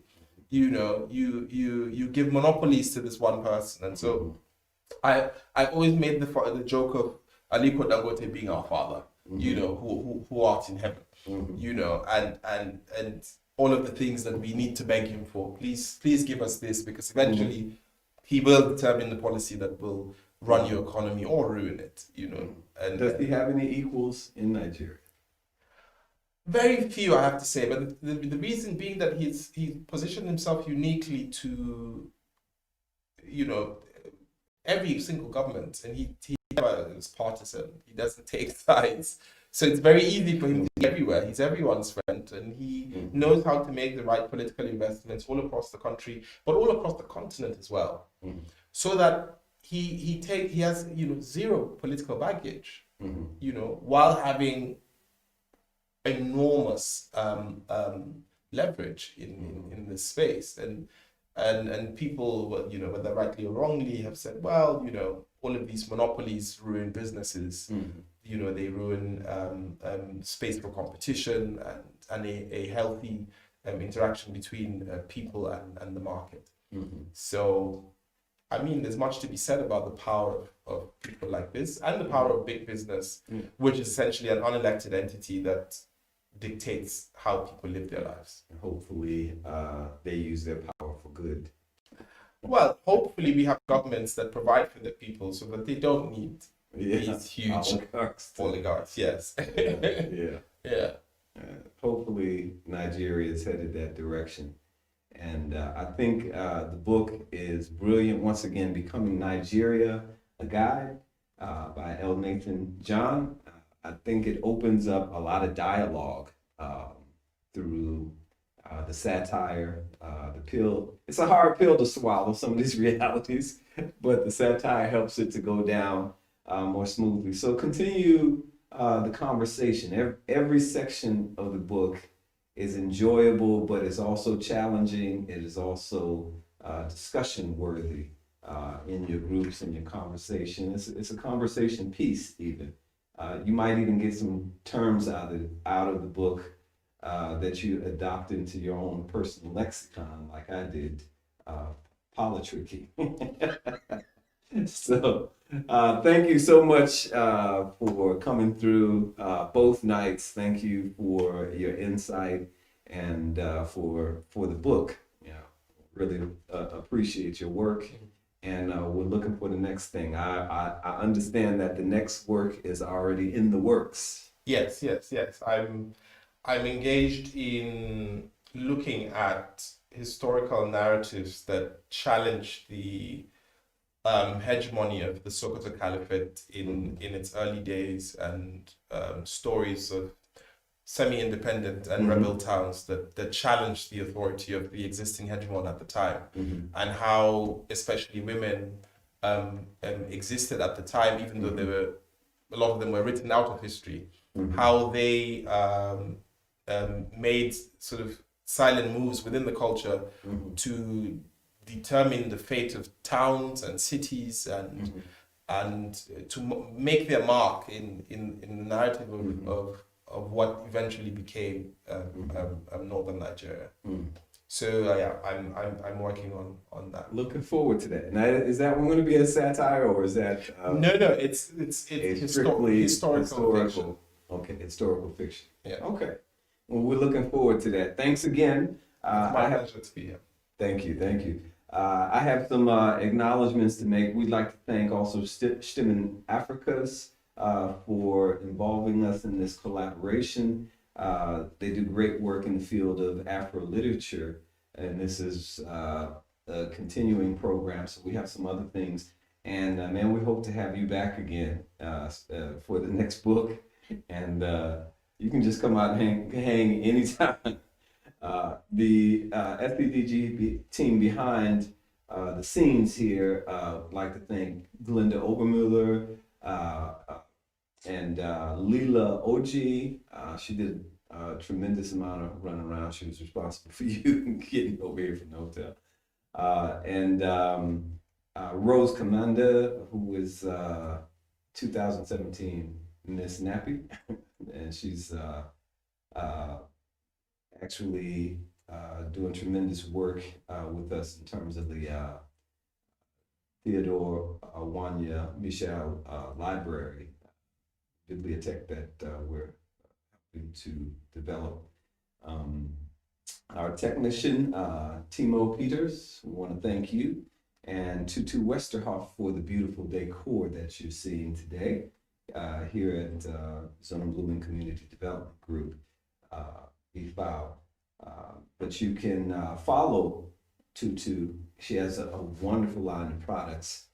You give monopolies to this one person, and so I always made the joke of Aliko Dangote being our father. Who art in heaven. And all of the things that we need to beg him for. Please give us this, because eventually he will determine the policy that will run your economy or ruin it. And Does he have any equals in Nigeria? very few, I have to say, but the reason being that he's positioned himself uniquely to, every single government, and he never is partisan. He doesn't take sides, so it's very easy for him to be everywhere. He's everyone's friend, and he knows how to make the right political investments all across the country, but all across the continent as well, so that he has zero political baggage, while having enormous leverage in this space, and people, whether rightly or wrongly, have said, well, all of these monopolies ruin businesses. They ruin space for competition and a healthy interaction between people and the market. So, I mean, there's much to be said about the power of people like this and the power of big business, which is essentially an unelected entity that dictates how people live their lives. Hopefully, they use their power for good. Well, hopefully we have governments that provide for the people so that they don't need these huge oligarchs. Yes. Yeah. Hopefully, Nigeria is headed that direction. And I think the book is brilliant. Once again, Becoming Nigeria, a Guide by Elnathan John. I think it opens up a lot of dialogue through the satire, the pill. It's a hard pill to swallow, some of these realities, but the satire helps it to go down more smoothly. So continue the conversation. Every section of the book is enjoyable, but it's also challenging. It is also discussion worthy in your groups and your conversation. It's a conversation piece even. You might even get some terms out of the book that you adopt into your own personal lexicon, like I did, politricky. So thank you so much for coming through both nights. Thank you for your insight and for the book. Really appreciate your work. And we're looking for the next thing. I understand that the next work is already in the works. Yes. I'm engaged in looking at historical narratives that challenge the hegemony of the Sokoto Caliphate in its early days, and stories of semi-independent and rebel towns that challenged the authority of the existing hegemon at the time, and how especially women existed at the time, even though a lot of them were written out of history, how they made sort of silent moves within the culture to determine the fate of towns and cities, and to make their mark in the narrative of what eventually became northern Nigeria. So yeah, I'm working on that. Looking forward to that. Now, is that one going to be a satire, or is that no? It's strictly historical fiction. Okay, historical fiction. Yeah. Okay. Well, we're looking forward to that. Thanks again. It's my pleasure to be here. Thank you. I have some acknowledgments to make. We'd like to thank also Stimmen Afrikas for involving us in this collaboration. They do great work in the field of Afro literature, and this is a continuing program, so we have some other things And man, we hope to have you back again for the next book. And you can just come out and hang anytime. The SCDG team behind the scenes here, I'd like to thank Glenda Obermuller and Leela Oji. She did a tremendous amount of running around. She was responsible for you getting over here from the hotel. And Rose Commander, who was 2017 Miss Nappy, and she's actually doing tremendous work with us in terms of the Theodore Wanya Michel Library, bibliothèque that we're helping to develop. Our technician, Timo Peters, we want to thank you, and Tutu Westerhoff for the beautiful decor that you're seeing today here at Sonnenblumen Community Development Group, EFAO. But you can follow Tutu. She has a wonderful line of products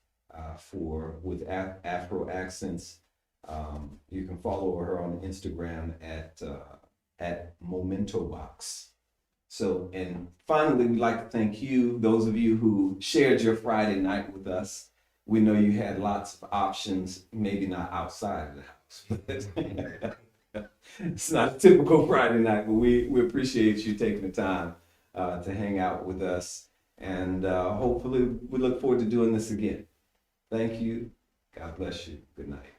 with Afro accents. You can follow her on Instagram at Memento Box. So, and finally, we'd like to thank you, those of you who shared your Friday night with us. We know you had lots of options, maybe not outside of the house, but it's not a typical Friday night, but we appreciate you taking the time to hang out with us. And hopefully we look forward to doing this again. Thank you. God bless you. Good night.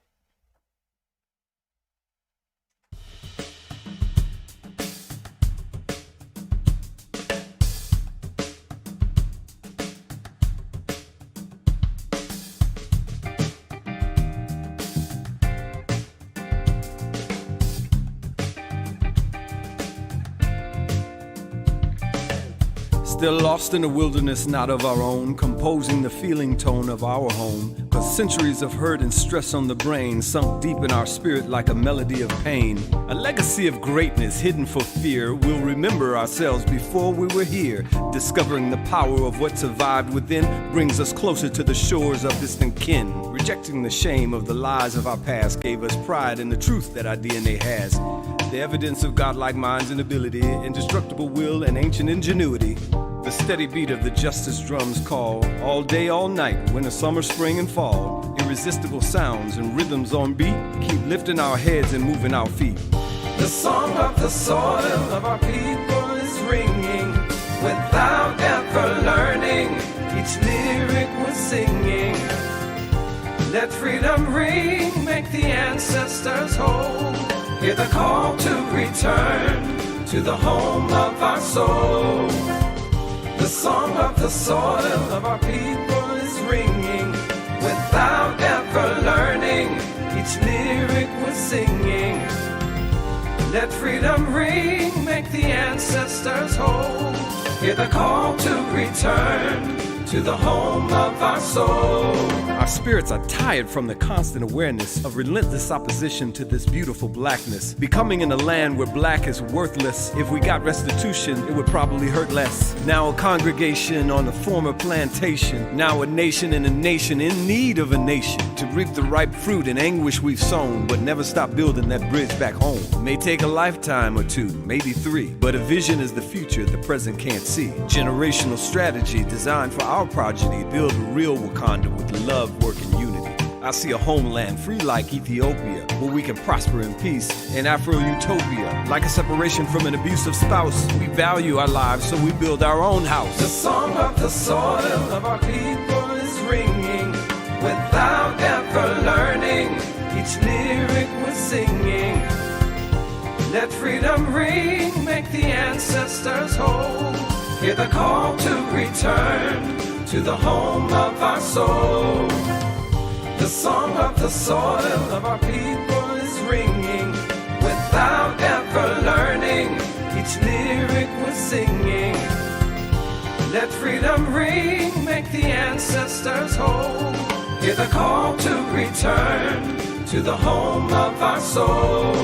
Still lost in the wilderness, not of our own, composing the feeling tone of our home. 'Cause centuries of hurt and stress on the brain, sunk deep in our spirit like a melody of pain. A legacy of greatness hidden for fear. We'll remember ourselves before we were here. Discovering the power of what survived within brings us closer to the shores of distant kin. Rejecting the shame of the lies of our past gave us pride in the truth that our DNA has. The evidence of godlike minds and ability, indestructible will and ancient ingenuity. The steady beat of the justice drums call, all day, all night, winter, summer, spring, and fall. Irresistible sounds and rhythms on beat, keep lifting our heads and moving our feet. The song of the soil of our people is ringing, without ever learning, each lyric we're singing. Let freedom ring, make the ancestors whole. Hear the call to return to the home of our soul. The song of the soil of our people is ringing, without ever learning, each lyric we're singing. Let freedom ring, make the ancestors whole. Hear the call to return to the home of our soul. Our spirits are tired from the constant awareness of relentless opposition to this beautiful blackness. Becoming in a land where black is worthless. If we got restitution, it would probably hurt less. Now a congregation on a former plantation. Now a nation in a nation in need of a nation. To reap the ripe fruit and anguish we've sown, but never stop building that bridge back home. May take a lifetime or two, maybe 3, but a vision is the future the present can't see. Generational strategy designed for our progeny, build a real Wakanda with love, work, and unity. I see a homeland free like Ethiopia, where we can prosper in peace, an Afro-utopia. Like a separation from an abusive spouse, we value our lives, so we build our own house. The song of the soil of our people is ringing, without ever learning, each lyric we're singing. Let freedom ring, make the ancestors whole. Hear the call to return to the home of our soul. The song of the soil of our people is ringing, without ever learning, each lyric we're singing. Let freedom ring, make the ancestors whole. Hear the call to return to the home of our soul.